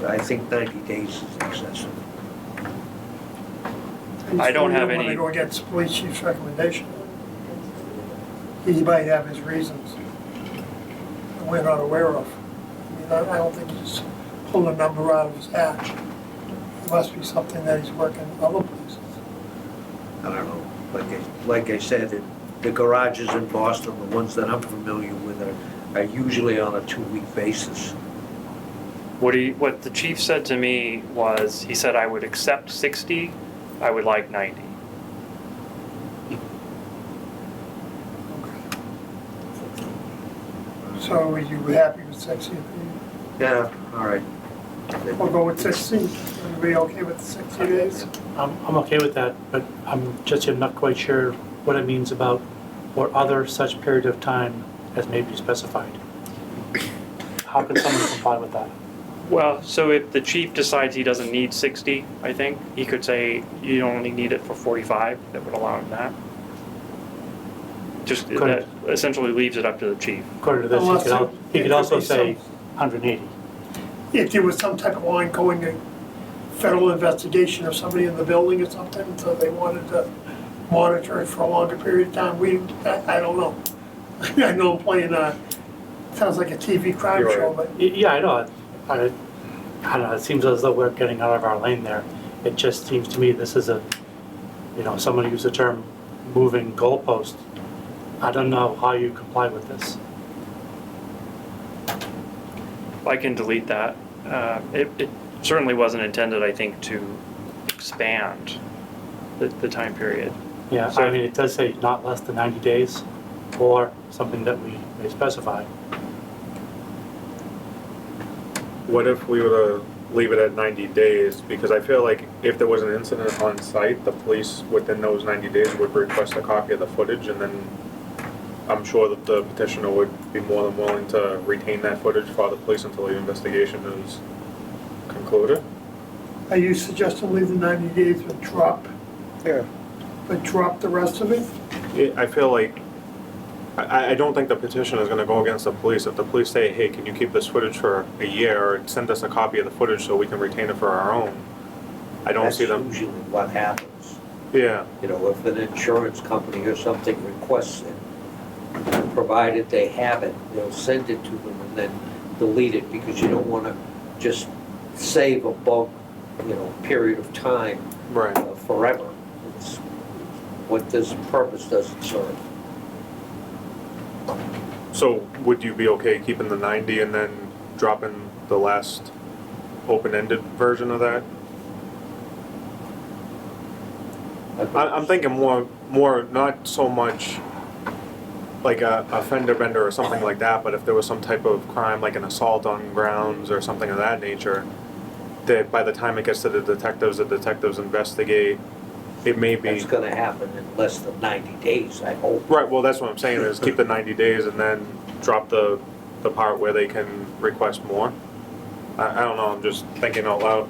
I think 90 days is excessive. I don't have You any- wanna go against the police chief's recommendation. He might have his reasons that we're not aware of. I mean, I don't think he's pulling a number out of his hat. It must be something that he's working other places. I don't know, like I said, the garages in Boston, the ones that I'm familiar with, are usually on a 2-week basis. What the chief said to me was, he said I would accept 60, I would like 90. So are you happy with 60? Yeah, all right. We'll go with 60. Everybody okay with the 60 days? I'm okay with that, but I'm not quite sure what it means about or other such period of time as may be specified. How can someone comply with that? Well, so if the chief decides he doesn't need 60, I think, he could say you only need it for 45, that would allow him that. Just, that Correct. essentially leaves it up to the chief. According to this, Unless he it could also could be say some- 180. If there was some type of ongoing federal investigation of somebody in the building or something, so they wanted to monitor it for a longer period of time, I don't know. I know I'm playing sounds like a TV crime You're show, right. but Yeah, I know. I don't know, it seems as though we're getting out of our lane there. It just seems to me this is someone used the term moving goalpost. I don't know how you comply with this. I can delete that. It certainly wasn't intended, I think, to expand the time period. Yeah, So- I mean, it does say not less than 90 days or something that we may specify. What if we were to leave it at 90 days? Because I feel like if there was an incident on site, the police within those 90 days would request a copy of the footage, and then I'm sure that the petitioner would be more than willing to retain that footage for the police until the investigation is concluded. are you suggesting leave the 90 days but drop Yeah. the rest of it? I feel like, I don't think the petitioner is gonna go against the police. If the police say, hey, can you keep this footage for a year, or send us a copy of the footage so we can retain it for our own, I don't see them. That's usually what happens. Yeah, You know, if an insurance company or something requests it, provided they have it, they'll send it to them and then delete it, because you don't want to just save a bulk, period of time right. forever. It's what this purpose doesn't serve. So would you be okay keeping the 90 and then dropping the last open-ended version of that? I'm thinking more, not so much like a fender bender or something like that, but if there was some type of crime, like an assault on grounds or something of that nature, that by the time it gets to the detectives investigate, it may be. That's gonna happen in less than 90 days, I hope. Right, well, that's what I'm saying, is keep the 90 days and then drop the part where they can request more. I don't know, I'm just thinking out loud.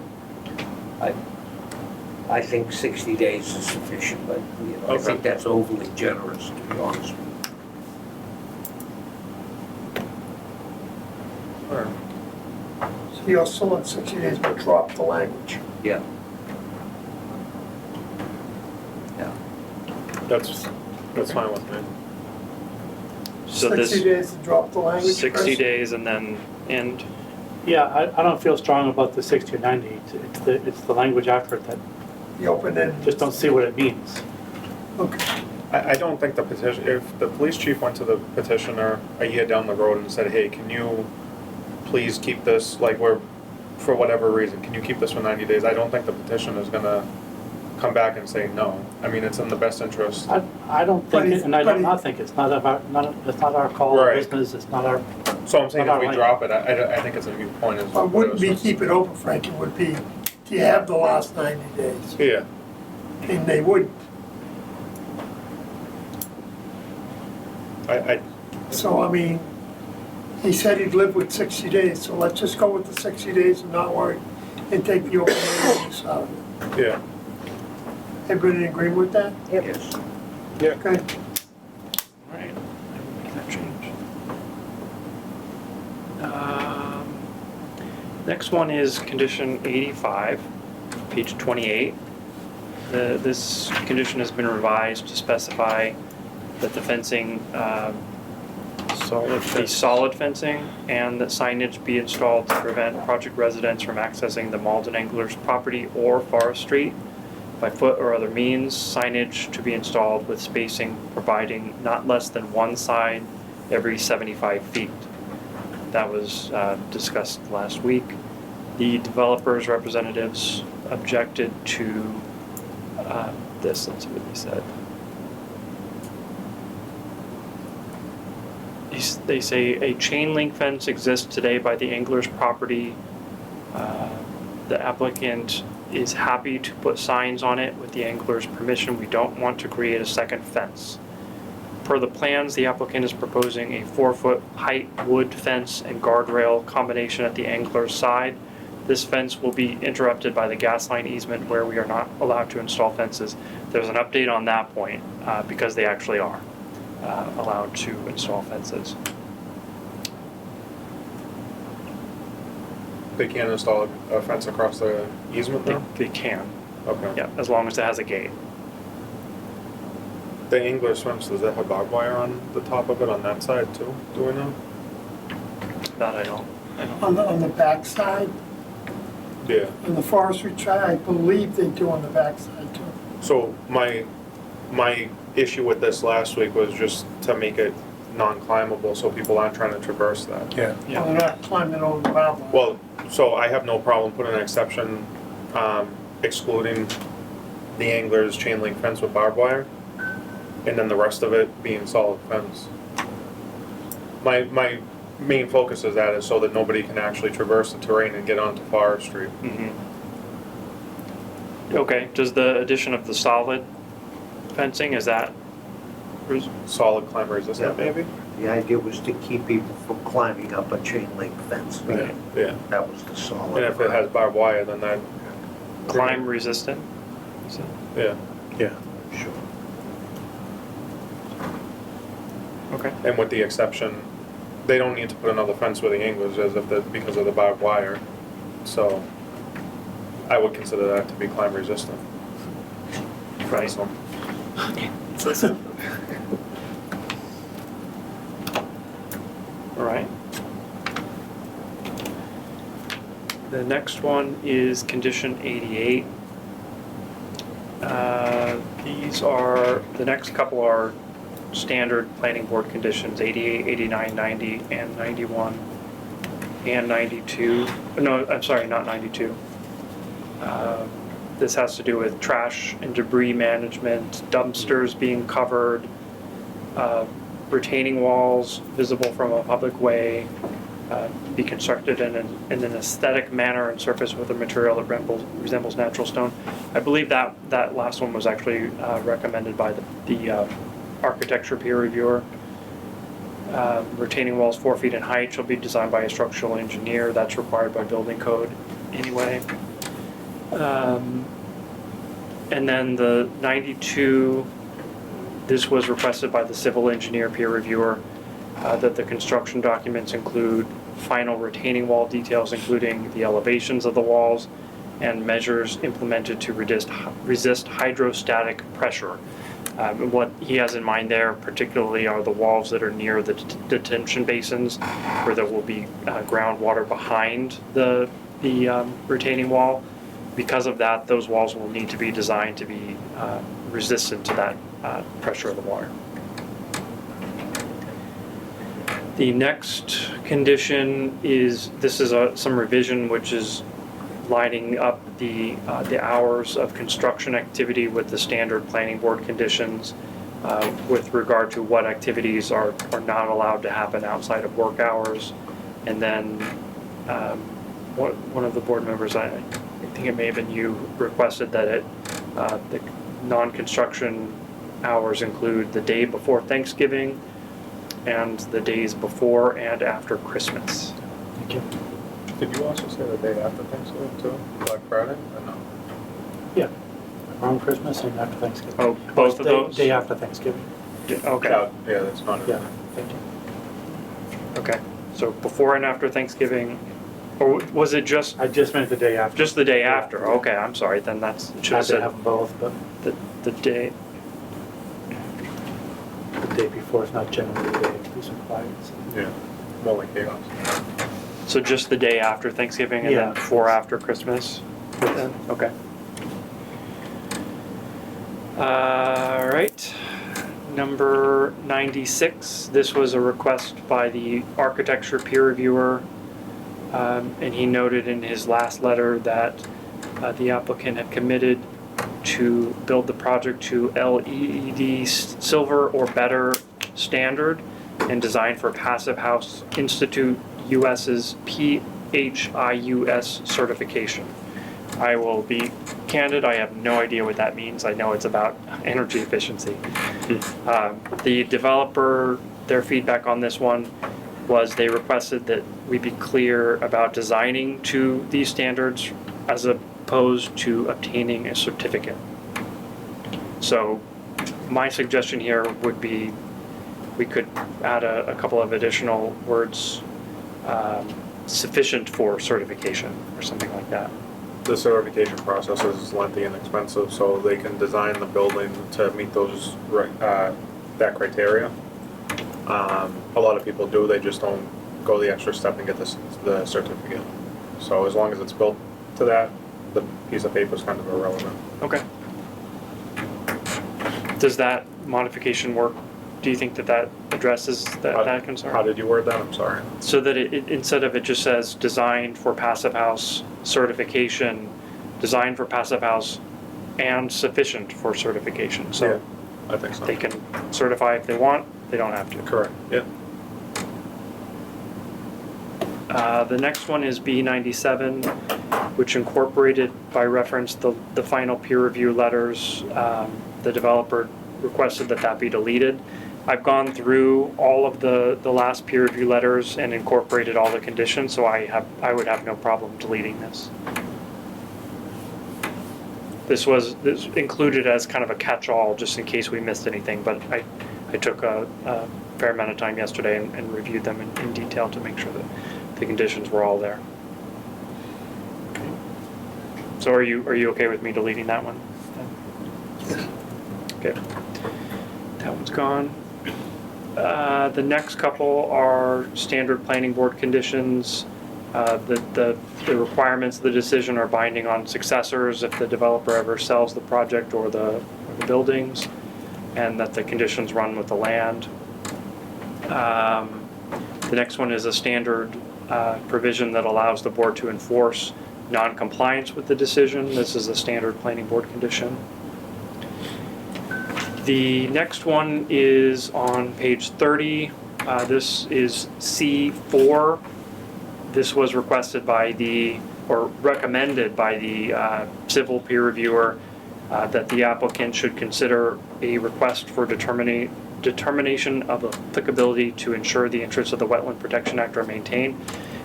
I think 60 days is sufficient, but, I Okay. think that's overly generous, to be honest with you. So you're still on 60 days but drop the language. Yeah. That's fine with me. So 60 this, days to drop the language. 60 Chris? days and then end. Yeah, I don't feel strong about the 60 or 90. It's the language after it that The open-ended. just don't see what it means. Okay. I don't think the petition, if the police chief went to the petitioner a year down the road and said, hey, can you please keep this, like, for whatever reason, can you keep this for 90 days? I don't think the petitioner is gonna come back and say no. I mean, it's in the best interest. I don't But think, if- and I but don't if- not think, it's not our call or Right. business, it's not our, So I'm saying if we Not drop it, I think it's a moot point. is But what wouldn't it be was. keep it open, Frank, it would be, do you have the last 90 days? Yeah, And they would I, So, I mean, he said he'd live with 60 days, so let's just go with the 60 days and not worry, and take the open areas out of it. yeah, Everybody in agreement with that? Yep. Yes. Okay. Right, I will make that change. Next one is condition 85, page 28. This condition has been revised to specify that the fencing, be solid fencing, and that signage be installed to prevent project residents from accessing the Malden Anglers property or Forest Street by foot or other means. Signage to be installed with spacing providing not less than one side every 75 feet. That was discussed last week. The developers' representatives objected to this. Let's see what they said. They say a chain link fence exists today by the angler's property. The applicant is happy to put signs on it with the angler's permission. We don't want to create a second fence. Per the plans, the applicant is proposing a 4-foot height wood fence and guardrail combination at the angler's side. This fence will be interrupted by the gas line easement where we are not allowed to install fences. There's an update on that point because they actually are allowed to install fences. they can't install a fence across the easement there? They can, Okay. yeah, as long as it has a gate. The angler's fence, does that have barbed wire on the top of it on that side too? Do we know? That I don't. On the back side, Yeah. on the forestry side, I believe they do on the back side too. So my issue with this last week was just to make it non-climbable so people aren't trying to traverse that. Yeah. Well, they're not climbing over the barbed wire. Well, so I have no problem putting an exception excluding the angler's chain link fence with barbed wire, and then the rest of it being solid fence. My main focus is that is so that nobody can actually traverse the terrain and get onto Forest Street. Mhm. Okay, does the addition of the solid fencing, is that, Solid climber resistant, Yeah. maybe? The idea was to keep people from climbing up a chain link fence. Right. Yeah. That was the solid. And if it has barbed wire, then that, climb resistant? Is it- yeah. Yeah. Sure. Okay, And with the exception, they don't need to put another fence where the anglers is because of the barbed wire. So I would consider that to be climb resistant. right. So, All right. The next one is condition 88. These are, the next couple are standard planning board conditions, 88, 89, 90, and 91, and 92. No, I'm sorry, not 92. This has to do with trash and debris management, dumpsters being covered, retaining walls visible from a public way, be constructed in an aesthetic manner and surface with a material that resembles natural stone. I believe that last one was actually recommended by the architecture peer reviewer. Retaining walls 4 feet in height shall be designed by a structural engineer. That's required by building code anyway. And then the 92, this was requested by the civil engineer peer reviewer, that the construction documents include final retaining wall details, including the elevations of the walls and measures implemented to resist hydrostatic pressure. What he has in mind there particularly are the walls that are near the detention basins, where there will be groundwater behind the retaining wall. Because of that, those walls will need to be designed to be resistant to that pressure of the water. The next condition is, this is some revision which is lining up the hours of construction activity with the standard planning board conditions with regard to what activities are not allowed to happen outside of work hours. And then one of the board members, I think it may have been you, requested that the non-construction hours include the day before Thanksgiving, and the days before and after Christmas. Thank you. Did you also say the day after Thanksgiving too? Black Friday or no? Yeah, around Christmas and after Thanksgiving. Oh, both of Day- those? Day after Thanksgiving. Okay, Yeah, that's not Yeah, it. thank you. okay. So before and after Thanksgiving, or was it just, I just meant the day after. just the day Yeah. after? Okay, I'm sorry, then that's, it should I have should said have them both, but the day. the day before is not generally the day of peace and quiet. So. Yeah, more like chaos. So just the day after Thanksgiving and then Yeah. before after Christmas? Then, okay. All right, number 96, this was a request by the architecture peer reviewer. And he noted in his last letter that the applicant had committed to build the project to LEED silver or better standard and designed for Passive House Institute US's PHIUS certification. I will be candid, I have no idea what that means. I know it's about energy efficiency. The developer, their feedback on this one was they requested that we be clear about designing to these standards as opposed to obtaining a certificate. So my suggestion here would be we could add a couple of additional words, sufficient for certification or something like that. The certification process is lengthy and expensive, so they can design the building to meet those, that criteria. A lot of people do, they just don't go the extra step and get the certificate. So as long as it's built to that, the piece of paper is kind of irrelevant. Okay. Does that modification work? Do you think that addresses that concern? How did you word that? I'm sorry. So that it instead of it just says designed for Passive House certification, designed for Passive House and sufficient for certification. So Yeah, I think so. they can certify if they want, they don't have to. Correct, yeah. The next one is B97, which incorporated by reference the final peer review letters. The developer requested that be deleted. I've gone through all of the last peer review letters and incorporated all the conditions, so I would have no problem deleting this. This was included as kind of a catch-all just in case we missed anything, but I took a fair amount of time yesterday and reviewed them in detail to make sure that the conditions were all there. So are you okay with me deleting that one? Okay, that one's gone. The next couple are standard planning board conditions. The requirements of the decision are binding on successors if the developer ever sells the project or the buildings, and that the conditions run with the land. The next one is a standard provision that allows the board to enforce non-compliance with the decision. This is a standard planning board condition. The next one is on page 30. This is C4. This was requested by or recommended by the civil peer reviewer that the applicant should consider a request for determination of applicability to ensure the interests of the Wetland Protection Act are maintained.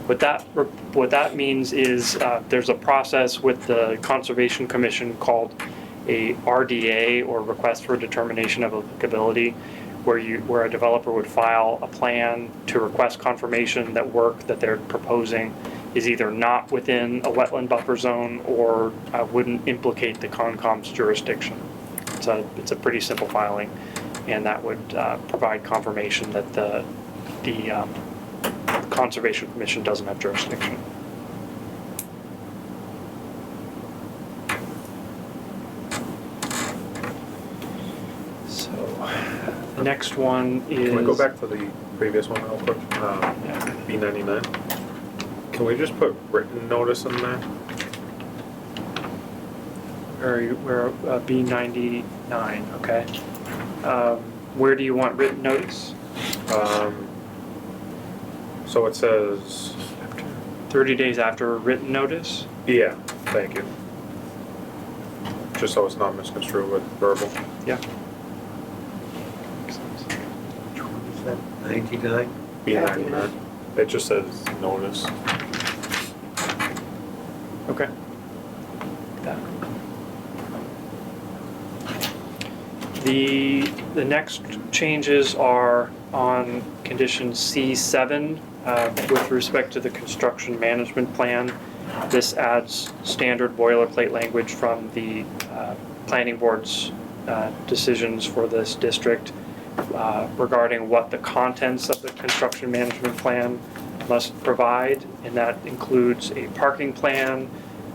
What that means is there's a process with the Conservation Commission called a RDA, or request for determination of applicability, where a developer would file a plan to request confirmation that work that they're proposing is either not within a wetland buffer zone or wouldn't implicate the Concom's jurisdiction. It's a pretty simple filing, and that would provide confirmation that the Conservation Commission doesn't have jurisdiction. So the next one is. Can we go back to the previous one real quick? B99. Can we just put written notice in there? We're B99, okay. Where do you want written notice? So it says, 30 days after written notice? yeah, thank you. Just so it's not misconstrued with verbal. Yeah. Which one is that? 99? B99. It just says notice. Okay. That. The next changes are on condition C7 with respect to the construction management plan. This adds standard boilerplate language from the planning board's decisions for this district regarding what the contents of the construction management plan must provide, and that includes a parking plan,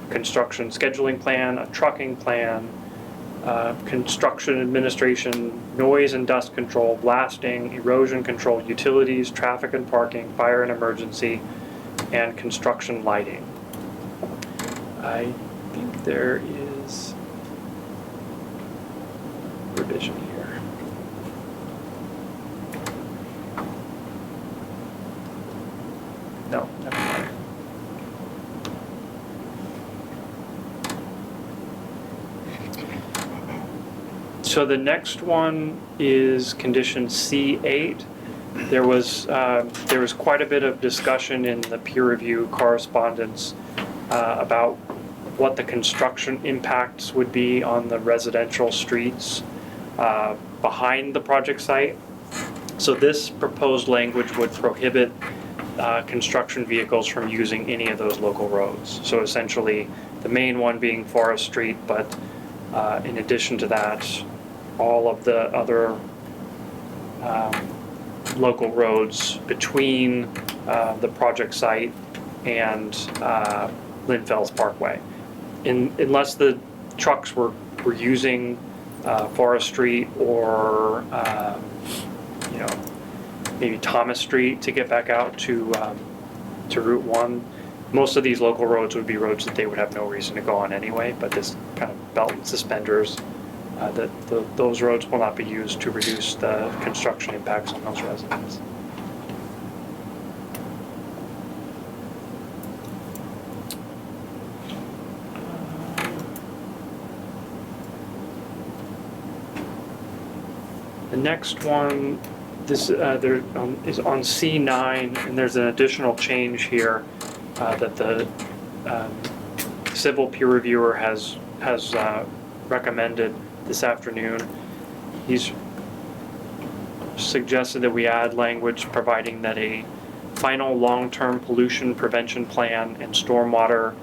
construction scheduling plan, a trucking plan, construction administration, noise and dust control, blasting, erosion control, utilities, traffic and parking, fire and emergency, and construction lighting. I think there is revision here. No, never mind. So the next one is condition C8. There was quite a bit of discussion in the peer review correspondence about what the construction impacts would be on the residential streets behind the project site. So this proposed language would prohibit construction vehicles from using any of those local roads. So essentially, the main one being Forest Street, but in addition to that, all of the other local roads between the project site and Linfells Parkway. Unless the trucks were using Forest Street or maybe Thomas Street to get back out to Route 1, most of these local roads would be roads that they would have no reason to go on anyway, but this kind of belt and suspenders, those roads will not be used to reduce the construction impacts on those residents. The next one, this is on C9, and there's an additional change here that the civil peer reviewer has recommended this afternoon. He's suggested that we add language providing that a final long-term pollution prevention plan and stormwater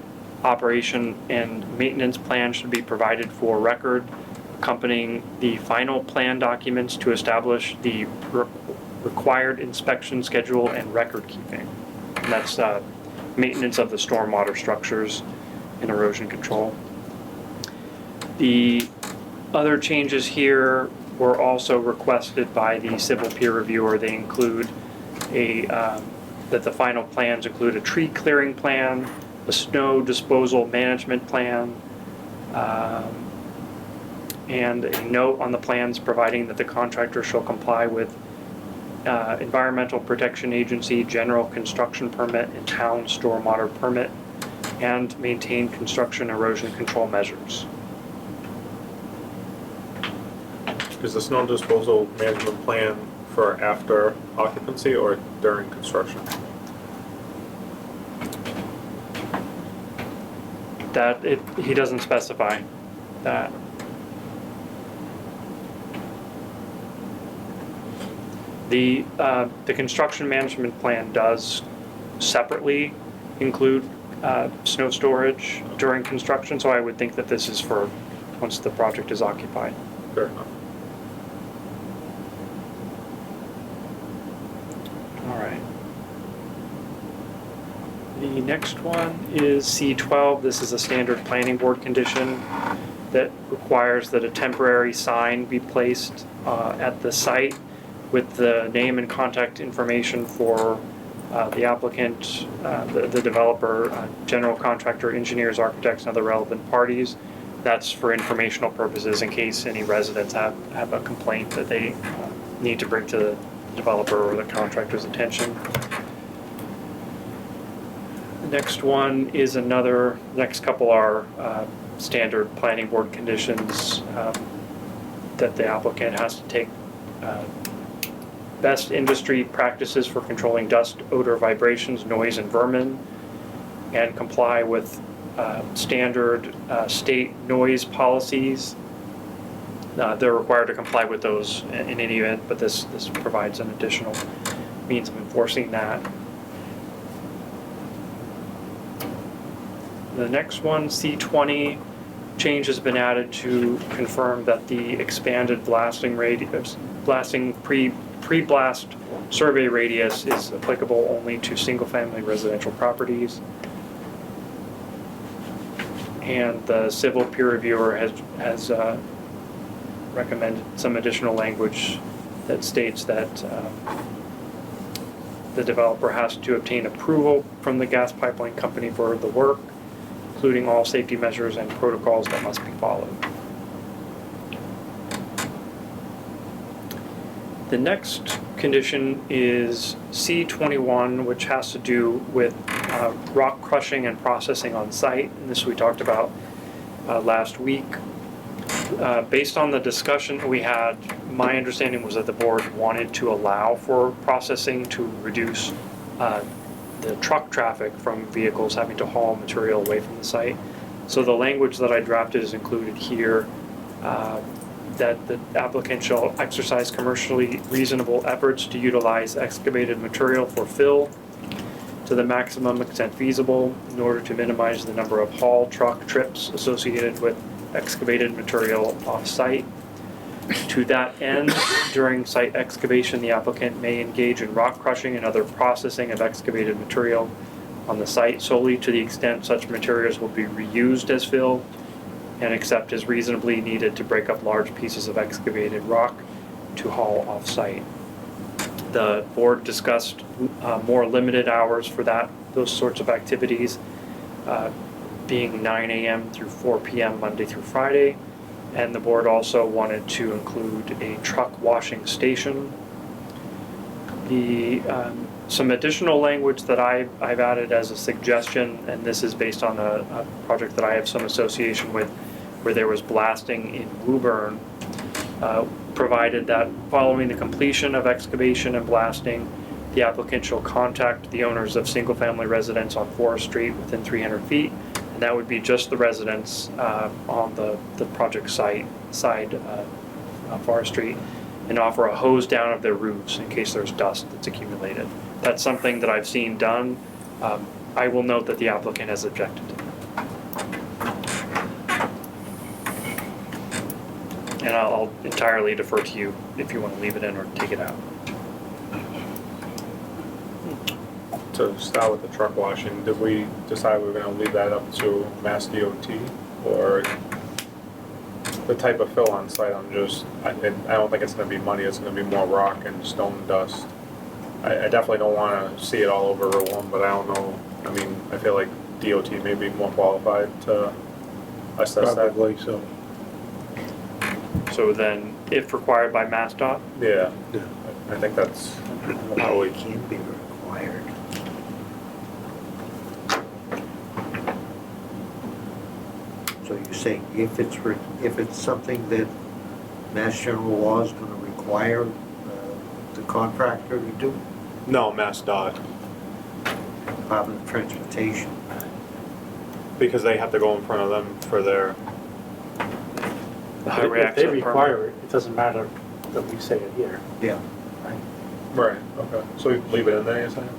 operation and maintenance plan should be provided for record, accompanying the final plan documents to establish the required inspection schedule and record keeping. And that's maintenance of the stormwater structures and erosion control. The other changes here were also requested by the civil peer reviewer. They include that the final plans include a tree clearing plan, a snow disposal management plan, and a note on the plans providing that the contractor shall comply with Environmental Protection Agency general construction permit and town stormwater permit, and maintain construction erosion control measures. Is the snow disposal management plan for after occupancy or during construction? He doesn't specify that. The construction management plan does separately include snow storage during construction, so I would think that this is for once the project is occupied. Fair enough. All right. The next one is C12. This is a standard planning board condition that requires that a temporary sign be placed at the site with the name and contact information for the applicant, the developer, general contractor, engineers, architects, and other relevant parties. That's for informational purposes in case any residents have a complaint that they need to bring to the developer or the contractor's attention. The next one is next couple are standard planning board conditions that the applicant has to take best industry practices for controlling dust, odor, vibrations, noise, and vermin, and comply with standard state noise policies. They're required to comply with those in any event, but this provides an additional means of enforcing that. The next one, C20, change has been added to confirm that the expanded blasting pre-blast survey radius is applicable only to single-family residential properties. And the civil peer reviewer has recommended some additional language that states that the developer has to obtain approval from the gas pipeline company for the work, including all safety measures and protocols that must be followed. The next condition is C21, which has to do with rock crushing and processing on site. And this we talked about last week. Based on the discussion we had, my understanding was that the board wanted to allow for processing to reduce the truck traffic from vehicles having to haul material away from the site. So the language that I drafted is included here, that the applicant shall exercise commercially reasonable efforts to utilize excavated material for fill to the maximum extent feasible in order to minimize the number of haul truck trips associated with excavated material off-site. To that end, during site excavation, the applicant may engage in rock crushing and other processing of excavated material on the site solely to the extent such materials will be reused as fill and except as reasonably needed to break up large pieces of excavated rock to haul off-site. The board discussed more limited hours for those sorts of activities, being 9 a.m. through 4 p.m. Monday through Friday. And the board also wanted to include a truck washing station. Some additional language that I've added as a suggestion, and this is based on a project that I have some association with, where there was blasting in Woburn, provided that following the completion of excavation and blasting, the applicant shall contact the owners of single-family residence on Forest Street within 300 feet. And that would be just the residents on the project side on Forest Street, and offer a hose down of their roofs in case there's dust that's accumulated. That's something that I've seen done. I will note that the applicant has objected to that. And I'll entirely defer to you if you want to leave it in or take it out. To start with the truck washing, did we decide we were gonna leave that up to Mass DOT? Or the type of fill on site, I don't think it's gonna be money, it's gonna be more rock and stone dust. I definitely don't wanna see it all over Route 1, but I don't know, I mean, I feel like DOT may be more qualified to assess that. Probably so. So then, if required by MassDOT, Yeah, Yeah. I think that's How it can be required. So you're saying if it's something that Mass General Law is gonna require the contractor to do, no Mass DOT, Department of Transportation, because they have to go in front of them for their, the highway If they access permit. require it, it doesn't matter that we say it here. yeah. right, okay. So we leave it in there, you're saying?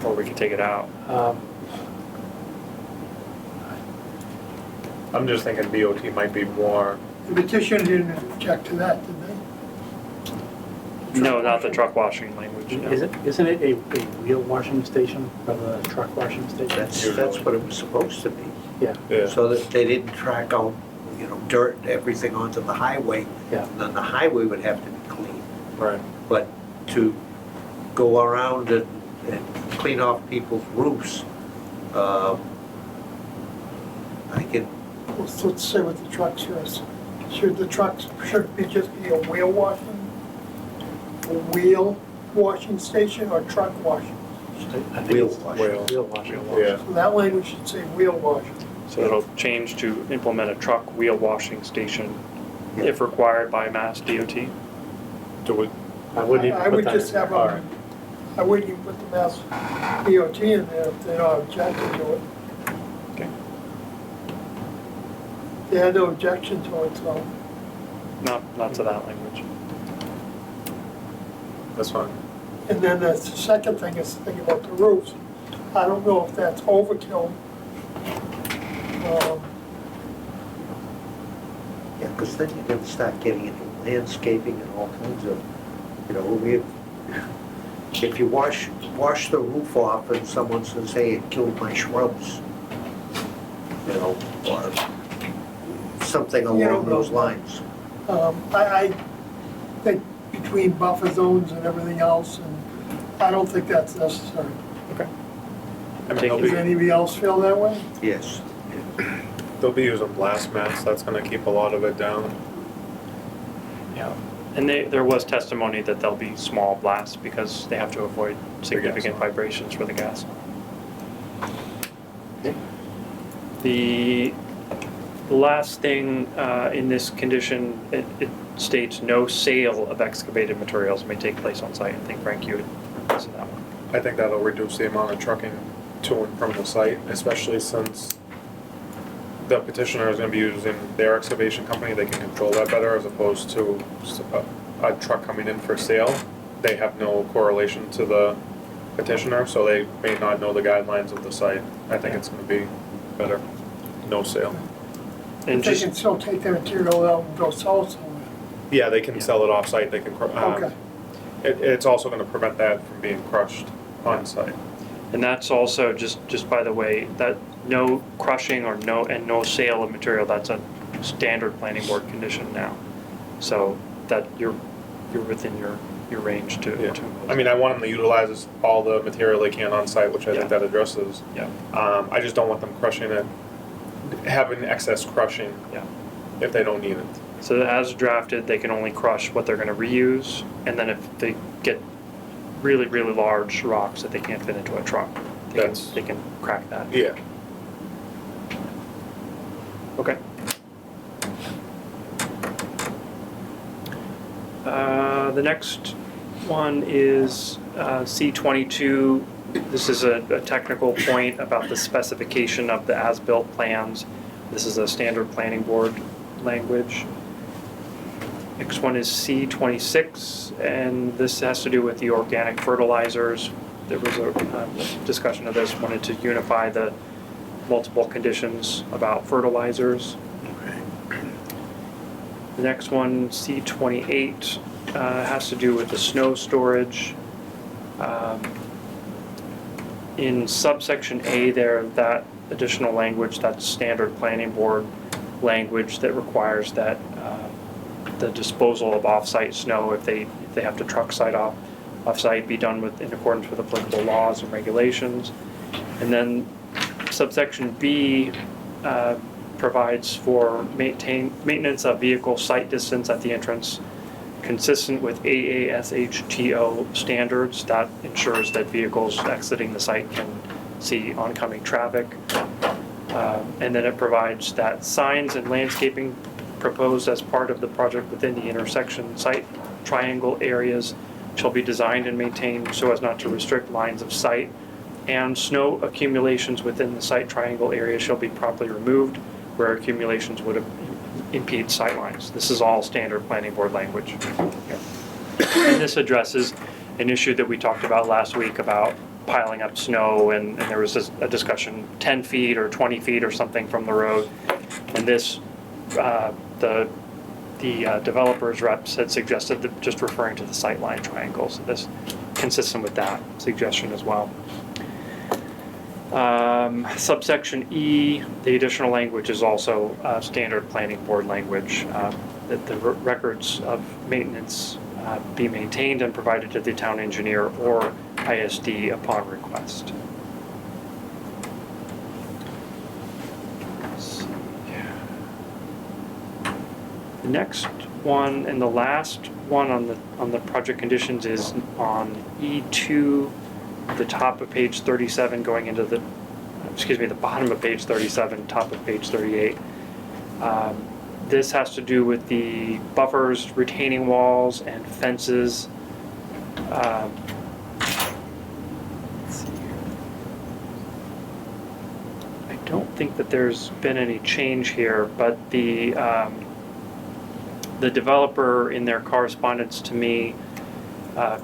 Or we could take it out. I'm just thinking DOT might be more, The petitioner didn't object to that, did they? No, not the truck washing language, no. Isn't it a wheel washing station rather than a truck washing station? That's what it was supposed to be, Yeah, yeah. so that they didn't track out, dirt and everything onto the highway. Yeah. And then the highway would have to be clean. Right. But to go around and clean off people's roofs, I can, Let's say with the trucks first. Should the trucks, just be a wheel washing station or truck washing? I think Wheel it's washing. Wheel washing. Yeah. So that language should say wheel washing. So it'll change to implement a truck wheel washing station if required by Mass DOT. Do we, I wouldn't even I put would that just in there. have All a, right. I wouldn't even put the Mass DOT in there if they're not objecting to it. Okay. They had no objection to it, so. Not to that language. That's fine. And then the second thing is the thing about the roofs. I don't know if that's overkill. Yeah, because then you're gonna start getting into landscaping and all kinds of, you know, if you wash the roof off and someone says, hey, it killed my shrubs, you know, or something You don't along know. those lines. I think between buffer zones and everything else, and I don't think that's necessary. I mean, Take Does anybody else feel that way? Yes. they'll be using blast mats, that's gonna keep a lot of it down. Yeah. And there was testimony that there'll be small blasts because they have to avoid significant line. vibrations for the gas. The last thing in this condition, it states no sale of excavated materials may take place on site. I think Frank, you had mentioned that one. I think that'll reduce the amount of trucking to and from the site, especially since the petitioner is gonna be using their excavation company, they can control that better as opposed to a truck coming in for sale. They have no correlation to the petitioner, so they may not know the guidelines of the site. I think it's gonna be better, no sale. And They just, can still take their material out and go sell it somewhere. Yeah, they can sell it off-site, they can, Okay. it's also gonna prevent that from being crushed on-site. and that's also, just by the way, that no crushing or no sale of material, that's a standard planning board condition now. So that you're within your range to. Yeah. to- I mean, I want them to utilize all the material they can on-site, which I Yeah. think that addresses. Yeah. I just don't want them crushing it, having excess crushing Yeah. if they don't need it. So as drafted, they can only crush what they're gonna reuse, and then if they get really, really large rocks that they can't fit into a truck, they can crack that. Yeah. Okay. The next one is C22. This is a technical point about the specification of the as-built plans. This is a standard planning board language. Next one is C26, and this has to do with the organic fertilizers. There was a discussion of this, wanted to unify the multiple conditions about fertilizers. The next one, C28, has to do with the snow storage. In subsection A there, that additional language, that's standard planning board language that requires that the disposal of off-site snow, if they have to truck site off-site, be done in accordance with applicable laws and regulations. And then subsection B provides for maintenance of vehicle site distance at the entrance consistent with AASHTO standards. That ensures that vehicles exiting the site can see oncoming traffic. And then it provides that signs and landscaping proposed as part of the project within the intersection site triangle areas shall be designed and maintained so as not to restrict lines of sight, and snow accumulations within the site triangle area shall be properly removed where accumulations would impede sight lines. This is all standard planning board language. And this addresses an issue that we talked about last week about piling up snow, and there was a discussion 10 feet or 20 feet or something from the road. And this, the developer's reps had suggested that just referring to the sightline triangle, so this consistent with that suggestion as well. Subsection E, the additional language is also standard planning board language, that the records of maintenance be maintained and provided to the town engineer or ISD upon request. The next one and the last one on the project conditions is on E2, the top of page 37 going into the bottom of page 37, top of page 38. This has to do with the buffers, retaining walls, and fences Let's see here. I don't think that there's been any change here, but the developer in their correspondence to me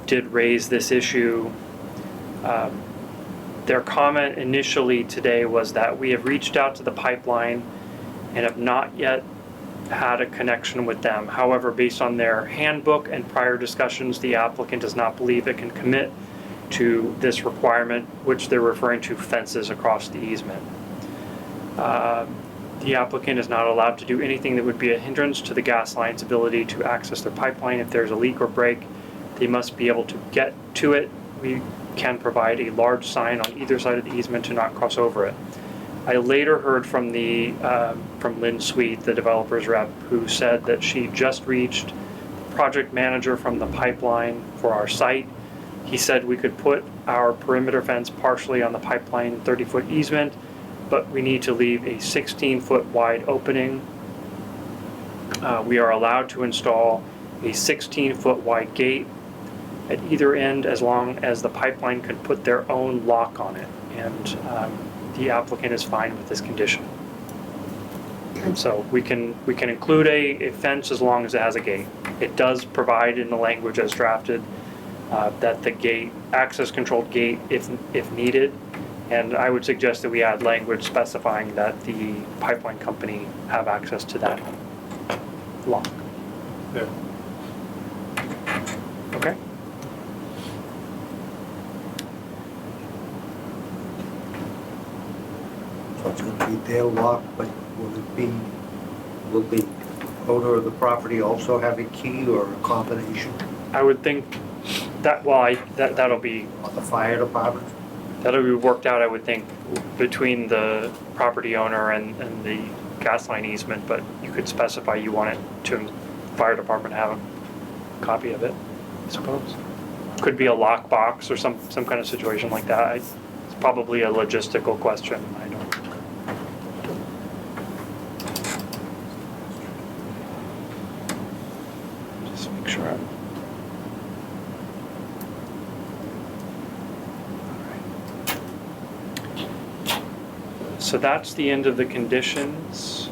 did raise this issue. Their comment initially today was that we have reached out to the pipeline and have not yet had a connection with them. However, based on their handbook and prior discussions, the applicant does not believe it can commit to this requirement, which they're referring to fences across the easement. The applicant is not allowed to do anything that would be a hindrance to the gas line's ability to access their pipeline. If there's a leak or break, they must be able to get to it. We can provide a large sign on either side of the easement to not cross over it. I later heard from from Lynn Sweet, the developer's rep, who said that she just reached the project manager from the pipeline for our site. He said we could put our perimeter fence partially on the pipeline 30-foot easement, but we need to leave a 16-foot wide opening. We are allowed to install a 16-foot wide gate at either end as long as the pipeline can put their own lock on it. And the applicant is fine with this condition. So we can include a fence as long as it has a gate. It does provide in the language as drafted that the gate, access controlled gate if needed. And I would suggest that we add language specifying that the pipeline company have access to that lock. Yeah. Okay? So it's gonna be their lock, but will the owner of the property also have a key or a combination? I would think that, well, that'll be Or the fire department? that'll be worked out, I would think, between the property owner and the gas line easement, but you could specify you want it to fire department have a copy of it, I suppose. Could be a lockbox or some kind of situation like that. It's probably a logistical question. I don't. Just make sure I'm. So that's the end of the conditions.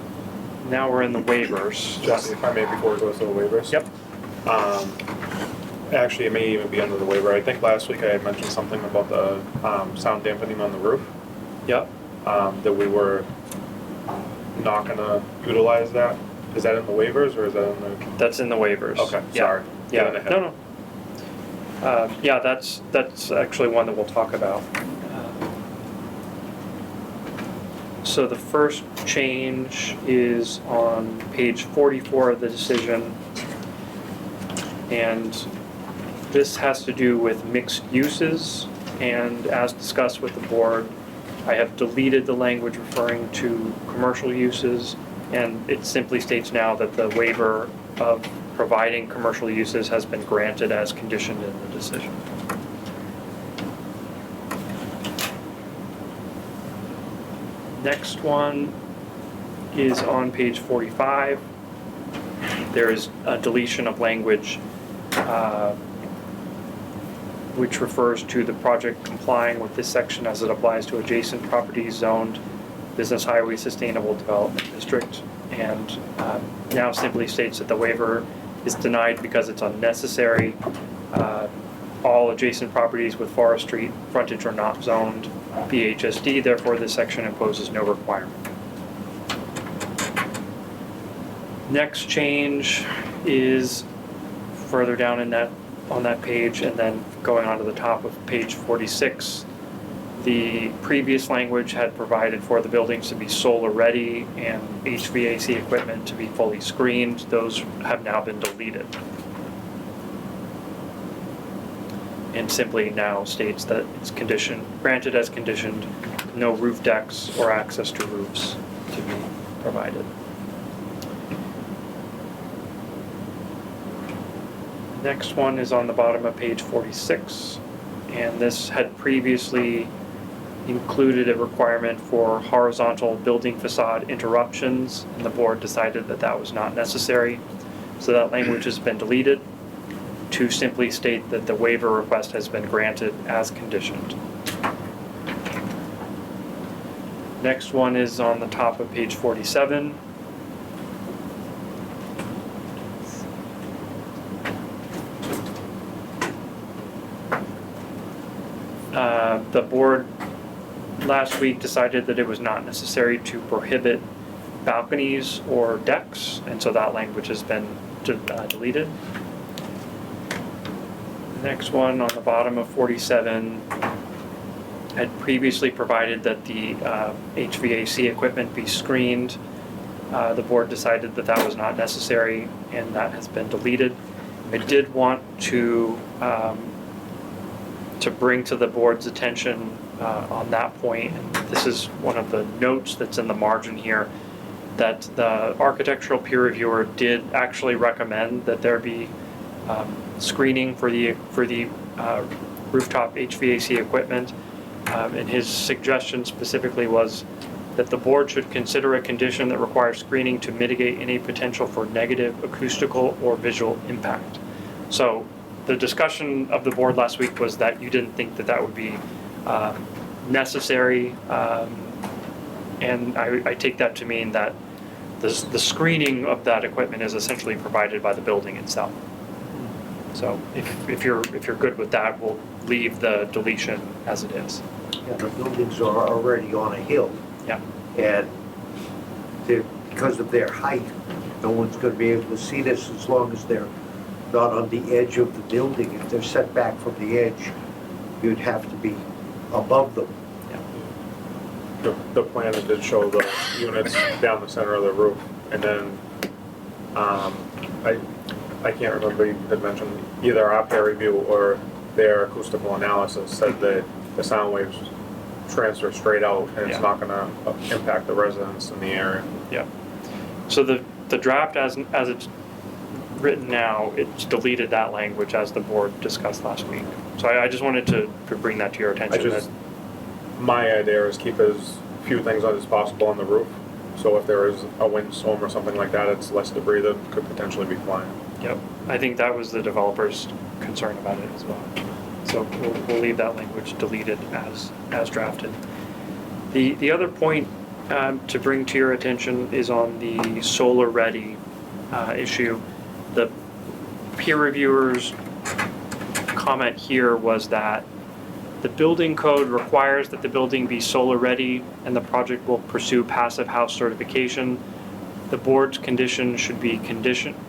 Now we're in the waivers. Jesse, if I may, before we go to the waivers. Yep. Actually, it may even be under the waiver. I think last week I had mentioned something about the sound dampening on the roof, Yep. that we were not gonna utilize that. Is that in the waivers or is that in the? That's in the waivers. Okay, Yeah. sorry. Yeah, Getting ahead. no. Yeah, that's actually one that we'll talk about. So the first change is on page 44 of the decision. And this has to do with mixed uses. And as discussed with the board, I have deleted the language referring to commercial uses. And it simply states now that the waiver of providing commercial uses has been granted as conditioned in the decision. Next one is on page 45. There is a deletion of language which refers to the project complying with this section as it applies to adjacent properties zoned Business Highway Sustainable Development District, and now simply states that the waiver is denied because it's unnecessary. All adjacent properties with Forest Street frontage are not zoned BHSD, therefore this section imposes no requirement. Next change is further down in on that page, and then going on to the top of page 46. The previous language had provided for the buildings to be solar ready and HVAC equipment to be fully screened. Those have now been deleted. And simply now states that it's granted as conditioned, no roof decks or access to roofs to be provided. Next one is on the bottom of page 46, and this had previously included a requirement for horizontal building facade interruptions, and the board decided that that was not necessary. So that language has been deleted. to simply state that the waiver request has been granted as conditioned. Next one is on the top of page 47. The board last week decided that it was not necessary to prohibit balconies or decks, and so that language has been deleted. The next one on the bottom of 47 had previously provided that the HVAC equipment be screened. The board decided that that was not necessary, and that has been deleted. I did want to bring to the board's attention on that point, and this is one of the notes that's in the margin here, that the architectural peer reviewer did actually recommend that there be screening for the rooftop HVAC equipment. And his suggestion specifically was that the board should consider a condition that requires screening to mitigate any potential for negative acoustical or visual impact. So the discussion of the board last week was that you didn't think that that would be necessary, and I take that to mean that the screening of that equipment is essentially provided by the building itself. So if you're good with that, we'll leave the deletion as it is. Yeah, the buildings are already on a hill. Yeah. And because of their height, no one's gonna be able to see this as long as they're not on the edge of the building. If they're set back from the edge, you'd have to be above them. The plan did show the units down the center of the roof, and then, I can't remember, you had mentioned either our peer review or their acoustical analysis said that the sound waves transfer straight out, and it's not gonna impact the residents in the area. Yeah. So the draft as it's written now, it's deleted that language as the board discussed last week. So I just wanted to bring that to your attention. My idea is keep as few things as possible on the roof. So if there is a windstorm or something like that, it's less debris that could potentially be flying. Yep, I think that was the developer's concern about it as well. So we'll leave that language deleted as drafted. The other point to bring to your attention is on the solar ready issue. The peer reviewer's comment here was that the building code requires that the building be solar ready and the project will pursue passive house certification. The board's decision should be conditioned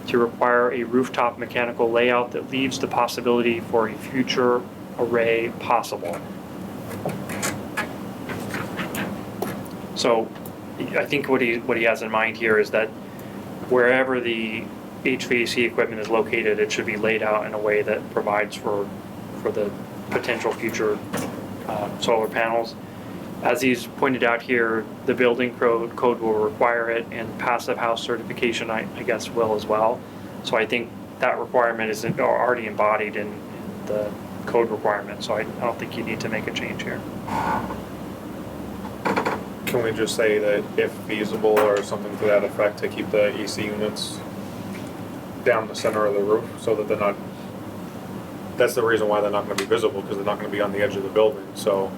to require a rooftop mechanical layout that leaves the possibility for a future array possible. So I think what he has in mind here is that wherever the HVAC equipment is located, it should be laid out in a way that provides for the potential future solar panels. As he's pointed out here, the building code will require it, and passive house certification, I guess, will as well. So I think that requirement is already embodied in the code requirement, so I don't think you need to make a change here. Can we just say that if feasible or something to that effect, to keep the AC units down the center of the roof so that they're not, that's the reason why they're not going to be visible, because they're not going to be on the edge of the building. So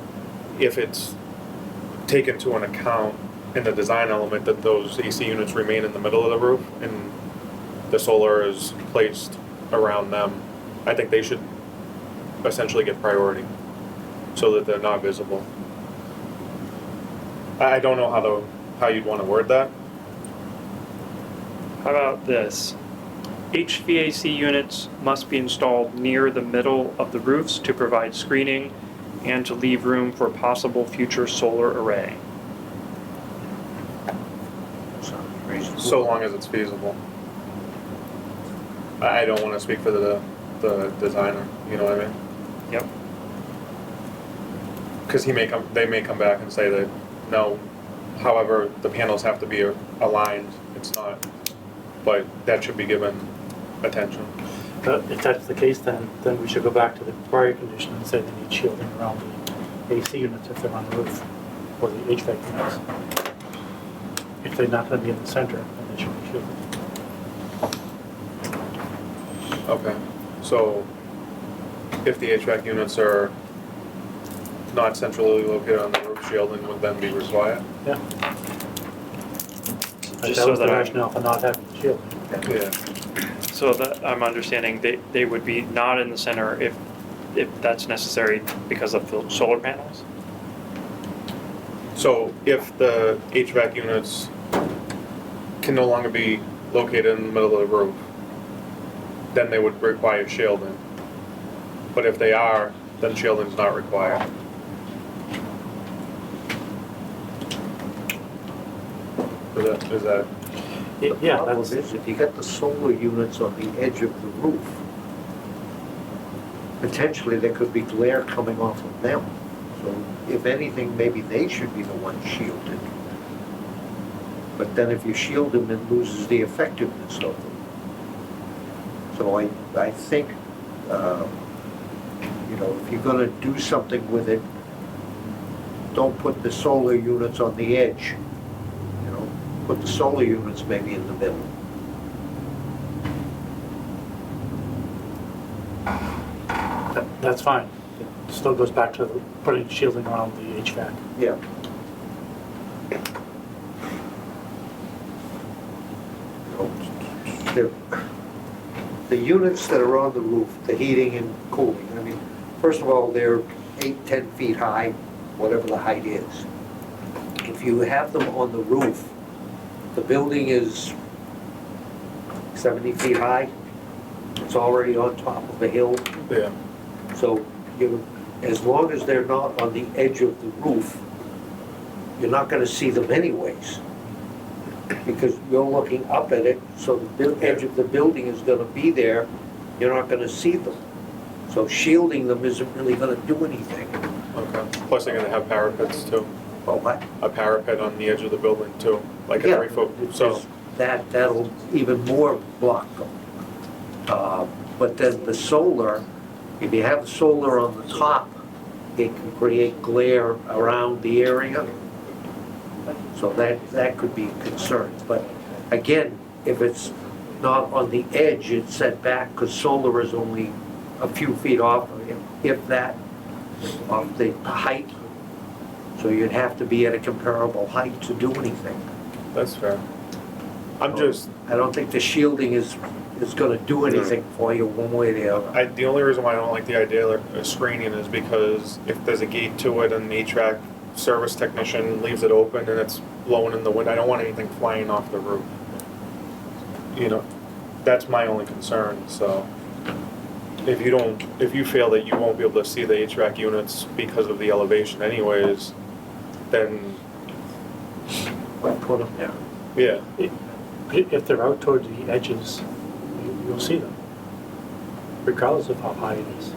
if it's taken to an account in the design element that those AC units remain in the middle of the roof and the solar is placed around them, I think they should essentially get priority so that they're not visible. I don't know how you'd want to word that. How about this? HVAC units must be installed near the middle of the roofs to provide screening and to leave room for possible future solar array. Sounds reasonable. So long as it's feasible. I don't want to speak for the designer, you know what I mean? Yep. Because they may come back and say that, no, however, the panels have to be aligned, it's not. But that should be given attention. But if that's the case, then we should go back to the prior condition and say they need shielding around the AC units if they're on the roof, or the HVAC units. If they're not gonna be in the center, then they should be shielded. Okay, so if the HVAC units are not centrally located on the roof, shielding would then be required? Yeah. But Just that so was the that I- rationale for not having the shield. Yeah. So that I'm understanding they would be not in the center if that's necessary because of the solar panels? So if the HVAC units can no longer be located in the middle of the roof, then they would require shielding. But if they are, then shielding's not required. Is that, The Yeah, problem that's, is, if you got the solar units on the edge of the roof, potentially there could be glare coming off of them. So if anything, maybe they should be the ones shielded. But then if you shield them, it loses the effectiveness of them. So I think, if you're gonna do something with it, don't put the solar units on the edge. Put the solar units maybe in the middle. that's fine. It still goes back to putting shielding around the HVAC. Yeah. The units that are on the roof, the heating and cooling, I mean, first of all, they're 8, 10 feet high, whatever the height is. If you have them on the roof, the building is 70 feet high. It's already on top of a hill. yeah, So as long as they're not on the edge of the roof, you're not gonna see them anyways. Because you're looking up at it, so the edge of the building is gonna be there, you're not gonna see them. So shielding them isn't really gonna do anything. okay. Plus they're gonna have parapets too, Well, what? a parapet on the edge of the building too, like a Yeah, 3-foot, it's so, just that'll even more block them. But then the solar, if you have the solar on the top, it can create glare around the area. So that could be a concern. But again, if it's not on the edge, it's set back, because solar is only a few feet off, if that, off the height. So you'd have to be at a comparable height to do anything. that's fair. I'm just, I don't think the shielding is gonna do anything for you one way or the other. the only reason why I don't like the idea of screening is because if there's a gate to it and the HVAC service technician leaves it open and it's blowing in the wind, I don't want anything flying off the roof. That's my only concern, so. If you feel that you won't be able to see the HVAC units because of the elevation anyways, then, But put them there. yeah, If they're out toward the edges, you'll see them, regardless of how high it is.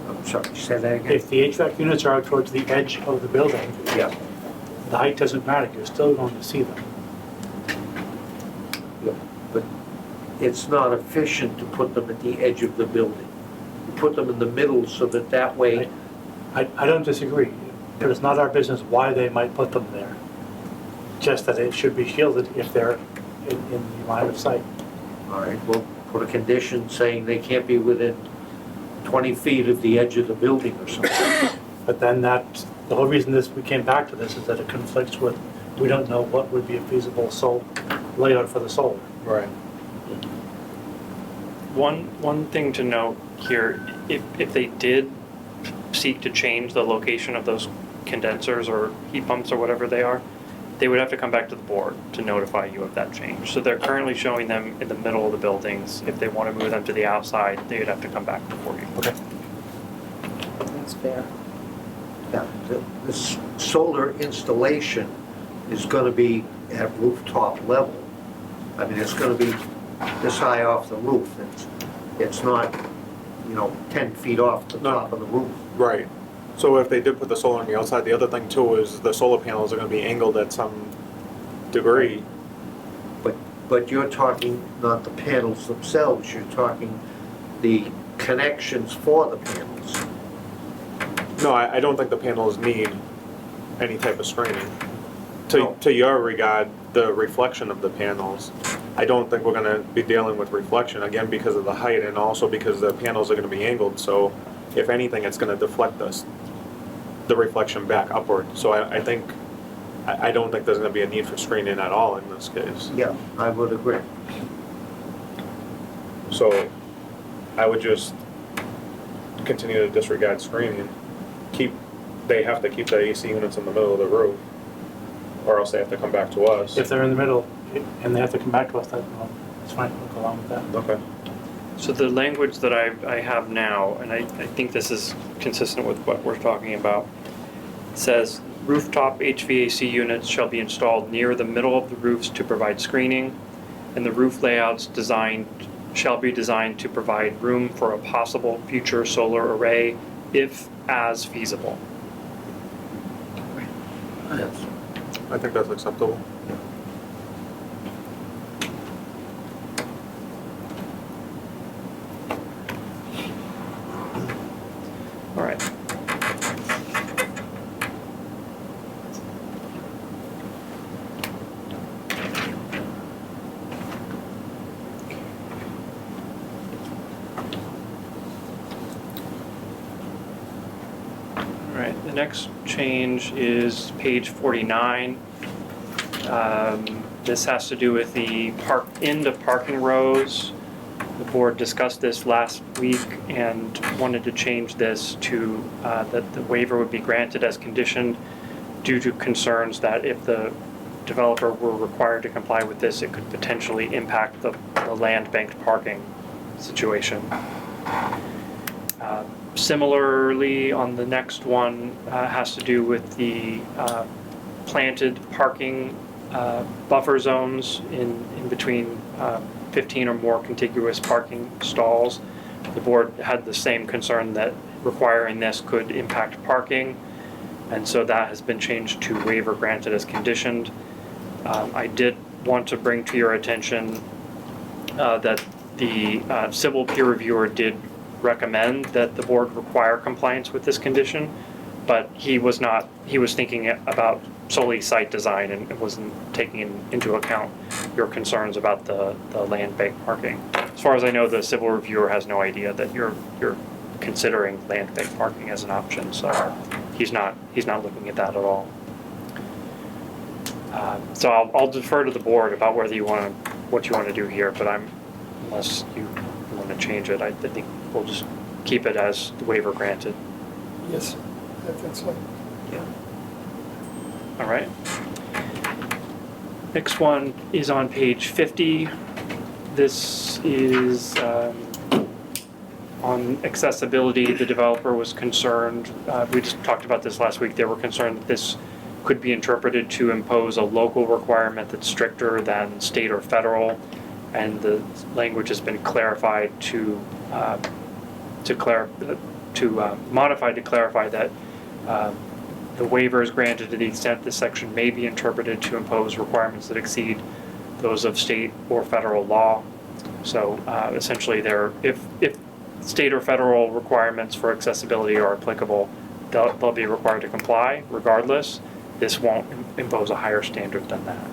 I'm sorry, say that again? If the HVAC units are out towards the edge of the building, Yeah. the height doesn't matter, you're still going to see them. But it's not efficient to put them at the edge of the building. You put them in the middle so that way, I don't disagree, but it's not our business why they might put them there. Just that it should be shielded if they're in the line of sight. all right, we'll put a condition saying they can't be within 20 feet of the edge of the building or something. But then the whole reason we came back to this is that it conflicts with, we don't know what would be a feasible layout for the solar. right. One thing to note here, if they did seek to change the location of those condensers or heat pumps or whatever they are, they would have to come back to the board to notify you of that change. So they're currently showing them in the middle of the buildings. If they want to move them to the outside, they would have to come back before you. Okay. That's fair. Yeah, the solar installation is gonna be at rooftop level. I mean, it's gonna be this high off the roof. It's not, 10 feet off the No. top of the roof. Right. So if they did put the solar on the outside, the other thing too is the solar panels are gonna be angled at some degree. But you're talking not the panels themselves, you're talking the connections for the panels. No, I don't think the panels need any type of screening. No. To your regard, the reflection of the panels. I don't think we're gonna be dealing with reflection, again, because of the height and also because the panels are gonna be angled, so if anything, it's gonna deflect us, the reflection back upward. So I think, I don't think there's gonna be a need for screening at all in this case. Yeah, I would agree. So I would just continue to disregard screening. They have to keep the AC units in the middle of the roof, or else they have to come back to us. If they're in the middle and they have to come back to us, then, well, it's fine, we'll go along with that. Okay. So the language that I have now, and I think this is consistent with what we're talking about, says rooftop HVAC units shall be installed near the middle of the roofs to provide screening, and the roof layouts shall be designed to provide room for a possible future solar array if as feasible. Yes. I think that's acceptable. All right. All right, the next change is page 49. This has to do with the end of parking rows. The board discussed this last week and wanted to change this to that the waiver would be granted as conditioned due to concerns that if the developer were required to comply with this, it could potentially impact the land banked parking situation. Similarly, on the next one has to do with the planted parking buffer zones in between 15 or more contiguous parking stalls. The board had the same concern that requiring this could impact parking, and so that has been changed to waiver granted as conditioned. I did want to bring to your attention that the civil peer reviewer did recommend that the board require compliance with this condition, but he was thinking about solely site design and wasn't taking into account your concerns about the land bank parking. As far as I know, the civil reviewer has no idea that you're considering land bank parking as an option, so he's not looking at that at all. So I'll defer to the board about what you want to do here, but unless you want to change it, I think we'll just keep it as the waiver granted. Yes, I think so. Yeah. All right. Next one is on page 50. This is on accessibility. The developer was concerned, we just talked about this last week, they were concerned that this could be interpreted to impose a local requirement that's stricter than state or federal, and the language has been clarified modified to clarify that the waiver is granted to the extent this section may be interpreted to impose requirements that exceed those of state or federal law. So essentially, if state or federal requirements for accessibility are applicable, they'll be required to comply regardless. This won't impose a higher standard than that.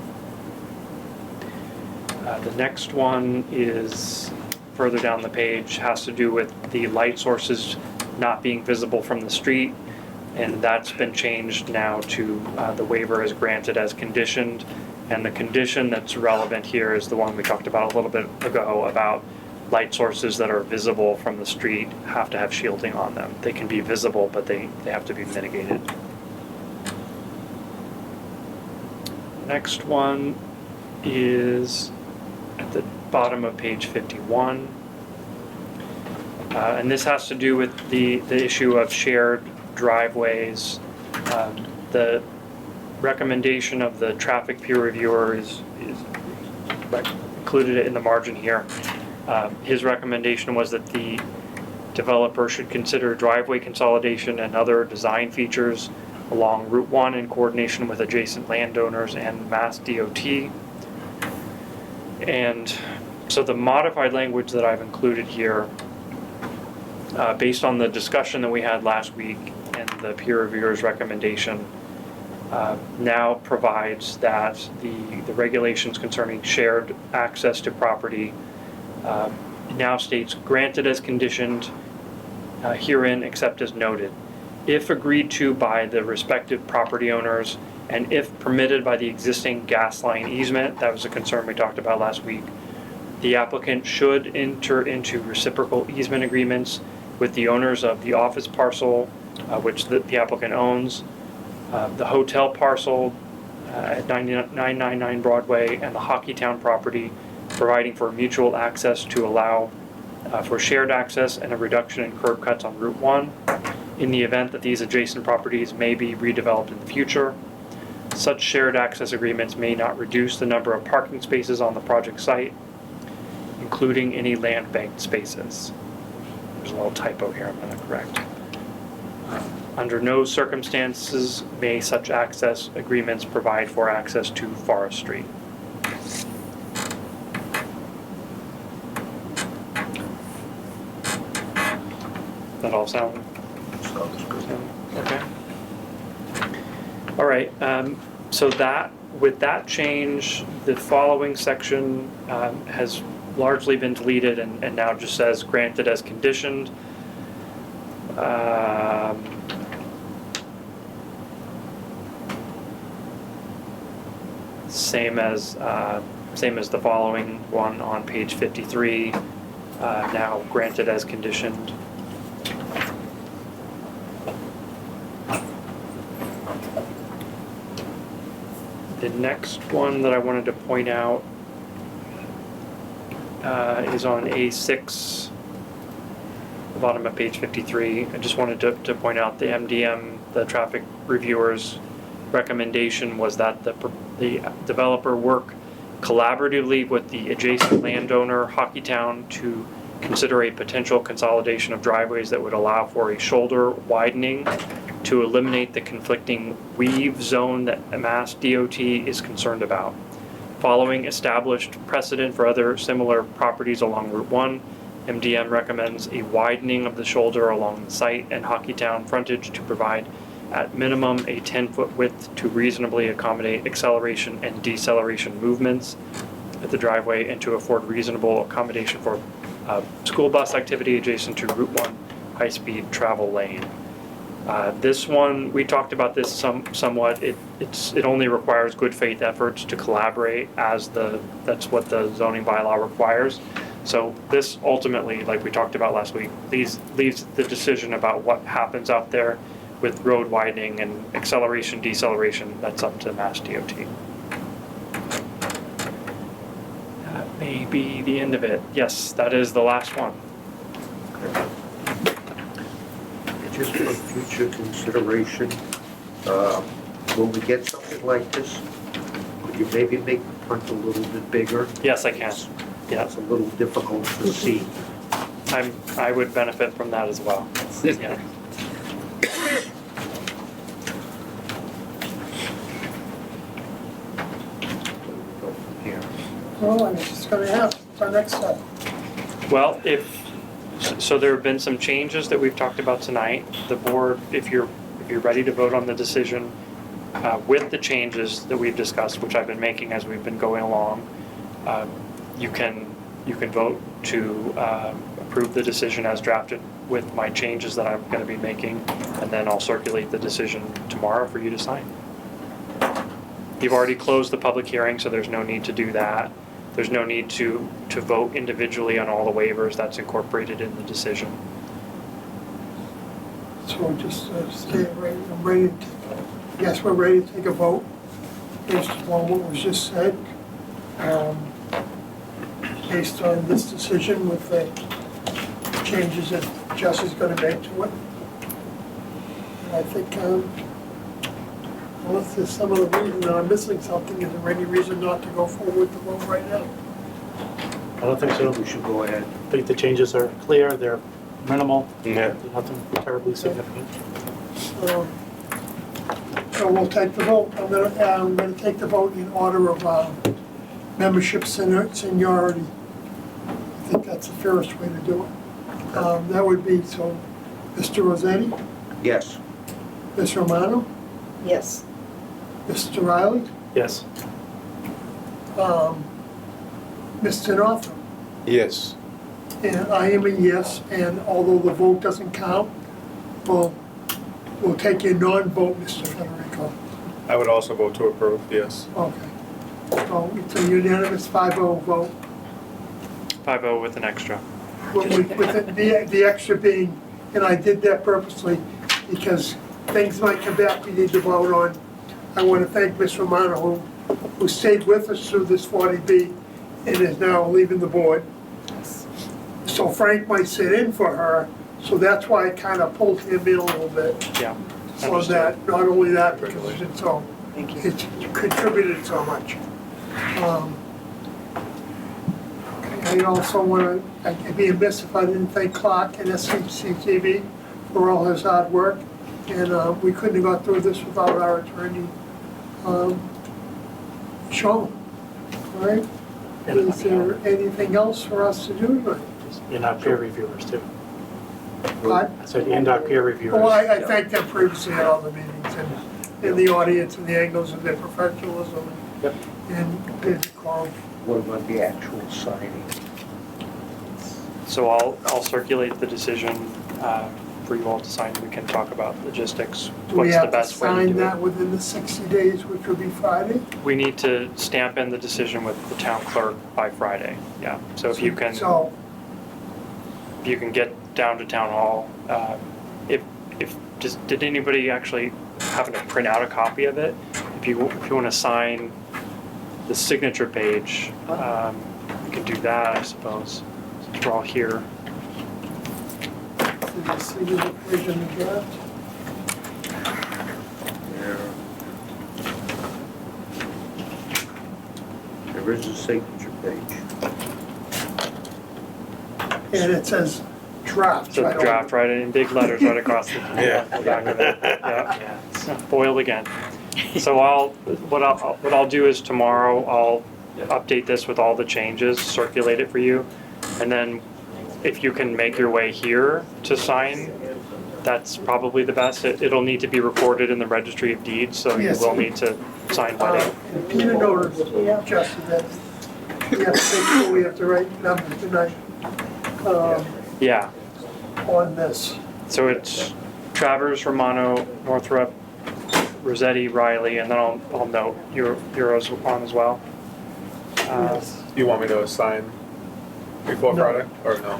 The next one is further down the page, has to do with the light sources not being visible from the street, and that's been changed now to the waiver is granted as conditioned, and the condition that's relevant here is the one we talked about a little bit ago about light sources that are visible from the street have to have shielding on them. They can be visible, but they have to be mitigated. Next one is at the bottom of page 51. And this has to do with the issue of shared driveways. The recommendation of the traffic peer reviewer is included in the margin here. His recommendation was that the developer should consider driveway consolidation and other design features along Route 1 in coordination with adjacent landowners and Mass DOT. And so the modified language that I've included here, based on the discussion that we had last week and the peer reviewer's recommendation, now provides that the regulations concerning shared access to property now states granted as conditioned herein except as noted. If agreed to by the respective property owners and if permitted by the existing gas line easement, that was a concern we talked about last week, the applicant should enter into reciprocal easement agreements with the owners of the office parcel, which the applicant owns, the hotel parcel at 999 Broadway, and the Hockeytown property, providing for mutual access to allow for shared access and a reduction in curb cuts on Route 1 in the event that these adjacent properties may be redeveloped in the future. Such shared access agreements may not reduce the number of parking spaces on the project site, including any land banked spaces. There's a little typo here I'm going to correct. Under no circumstances may such access agreements provide for access to Forest Street. That all sound Sounds good. okay? All right, so that, with that change, the following section has largely been deleted and now just says granted as conditioned. Same as the following one on page 53, now granted as conditioned. The next one that I wanted to point out is on A6, the bottom of page 53. I just wanted to point out the MDM, the traffic reviewer's recommendation was that the developer work collaboratively with the adjacent landowner, Hockeytown, to consider a potential consolidation of driveways that would allow for a shoulder widening to eliminate the conflicting weave zone that Mass DOT is concerned about. Following established precedent for other similar properties along Route 1, MDM recommends a widening of the shoulder along the site and Hockeytown frontage to provide at minimum a 10-foot width to reasonably accommodate acceleration and deceleration movements at the driveway and to afford reasonable accommodation for school bus activity adjacent to Route 1 high-speed travel lane. This one, we talked about this somewhat. It only requires good faith efforts to collaborate that's what the zoning bylaw requires. So this ultimately, like we talked about last week, leaves the decision about what happens out there with road widening and acceleration, deceleration, that's up to Mass DOT. That may be the end of it. Yes, that is the last one. Just for future consideration, when we get something like this, could you maybe make the print a little bit bigger? Yes, I can. Yeah, It's a little difficult to see. I would benefit from that as well. Yeah. Go from here. Well, I'm just gonna ask, what's our next step? Well, so there have been some changes that we've talked about tonight. The board, if you're ready to vote on the decision with the changes that we've discussed, which I've been making as we've been going along, you can vote to approve the decision as drafted with my changes that I'm going to be making, and then I'll circulate the decision tomorrow for you to sign. You've already closed the public hearing, so there's no need to do that. There's no need to vote individually on all the waivers. That's incorporated in the decision. So just stay ready, I'm ready to, I guess we're ready to take a vote based upon what was just said. Based on this decision with the changes that Jess is gonna make to it. And I think, unless there's some other reason that I'm missing something, is there any reason not to go forward with the vote right now? I don't think so. We should go ahead. I think the changes are clear, they're minimal, Yeah. nothing terribly significant. So we'll take the vote. I'm gonna take the vote in order of membership seniority. I think that's the fairest way to do it. That would be, so, Mr. Rossetti, Yes. Ms. Romano, Yes. Mr. Riley, Yes. Mr. Northrup. Yes. And I am a yes, and although the vote doesn't count, we'll take your non-vote, Mr. Federico. I would also vote to approve, yes. Okay. So it's a unanimous 5-0 vote, 5-0 with an extra. with the extra being, and I did that purposely because things might come back we need to vote on. I want to thank Ms. Romano who stayed with us through this 40B and is now leaving the board. So Frank might sit in for her, so that's why I kind of pulled him in a little bit. Yeah. So Understood. that, not only that, because it's so, Thank you. it's contributed so much. I also want to, I'd be amiss if I didn't thank Clark and SCCTV for all his hard work. And we couldn't have got through this without our attorney, Sean. All right? Is there anything else for us to do tonight? And our peer reviewers too. What? I said, and our peer reviewers. Well, I thanked them previously at all the meetings and in the audience and the angles of their professionalism Yep. and their quality. What about the actual signing? So I'll circulate the decision for you all to sign. We can talk about logistics. Do we What's the have to best way to sign do that it? within the 60 days, which would be Friday? We need to stamp in the decision with the town clerk by Friday. Yeah. So if you can So, get down to town hall, if did anybody actually happen to print out a copy of it? If you want to sign the signature page, you can do that, I suppose. Since we're all here. the signature page in the draft. There is a signature page. And it says draft. So the right draft, right, in big letters right across the Yeah. back of it. Yeah. Yeah. Foiled again. So what I'll do is tomorrow I'll update this with all the changes, circulate it for you, and then if you can make your way here to sign, that's probably the best. It'll need to be recorded in the registry of deeds, so you Yes. will need to sign wedding. And Peter noticed, Justin, that we have to make sure we have the right numbers tonight Yeah. on this. So it's Travers, Romano, Northrup, Rossetti, Riley, and then I'll note yours on as well. Yes. You want me to sign before No. Friday, or no?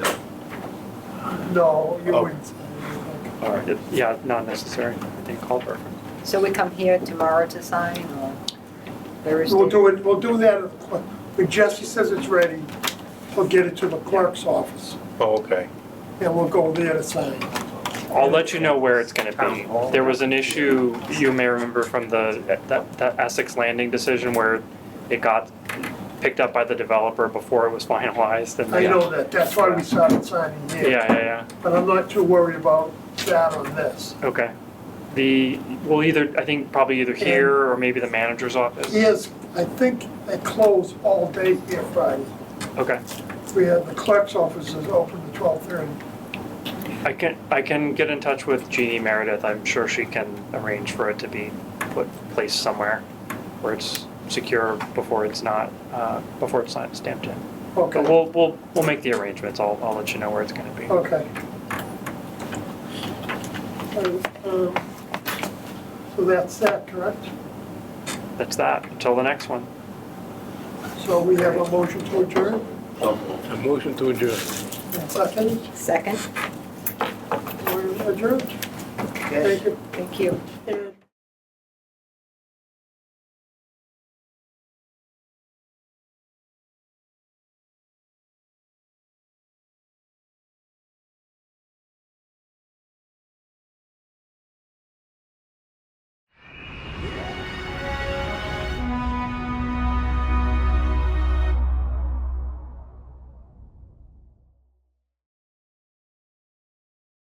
No, you Oh. wouldn't say anything. All right. Yeah, not necessary. I think all perfect. So we come here tomorrow to sign, or Thursday? We'll do that when Jesse says it's ready. We'll get it to the clerk's office Oh, okay. and we'll go there to sign. I'll let you know where it's gonna be. There was an issue, you may remember from that Essex Landing decision where it got picked up by the developer before it was finalized. And I know that, that's why we started signing here. Yeah. But I'm not too worried about that on this. Okay. I think probably either here or maybe the manager's office. Yes, I think they close all day here Friday. Okay. We have, the clerk's office is open to 12:30. I can get in touch with Jeannie Meredith. I'm sure she can arrange for it to be placed somewhere where it's secure before it's not stamped in. But Okay, we'll make the arrangements. I'll let you know where it's gonna be. okay. So that's that, correct? That's that, until the next one. So we have a motion to adjourn, A motion to adjourn. and second, Second? we're adjourned. Okay. Thank you. Thank you. And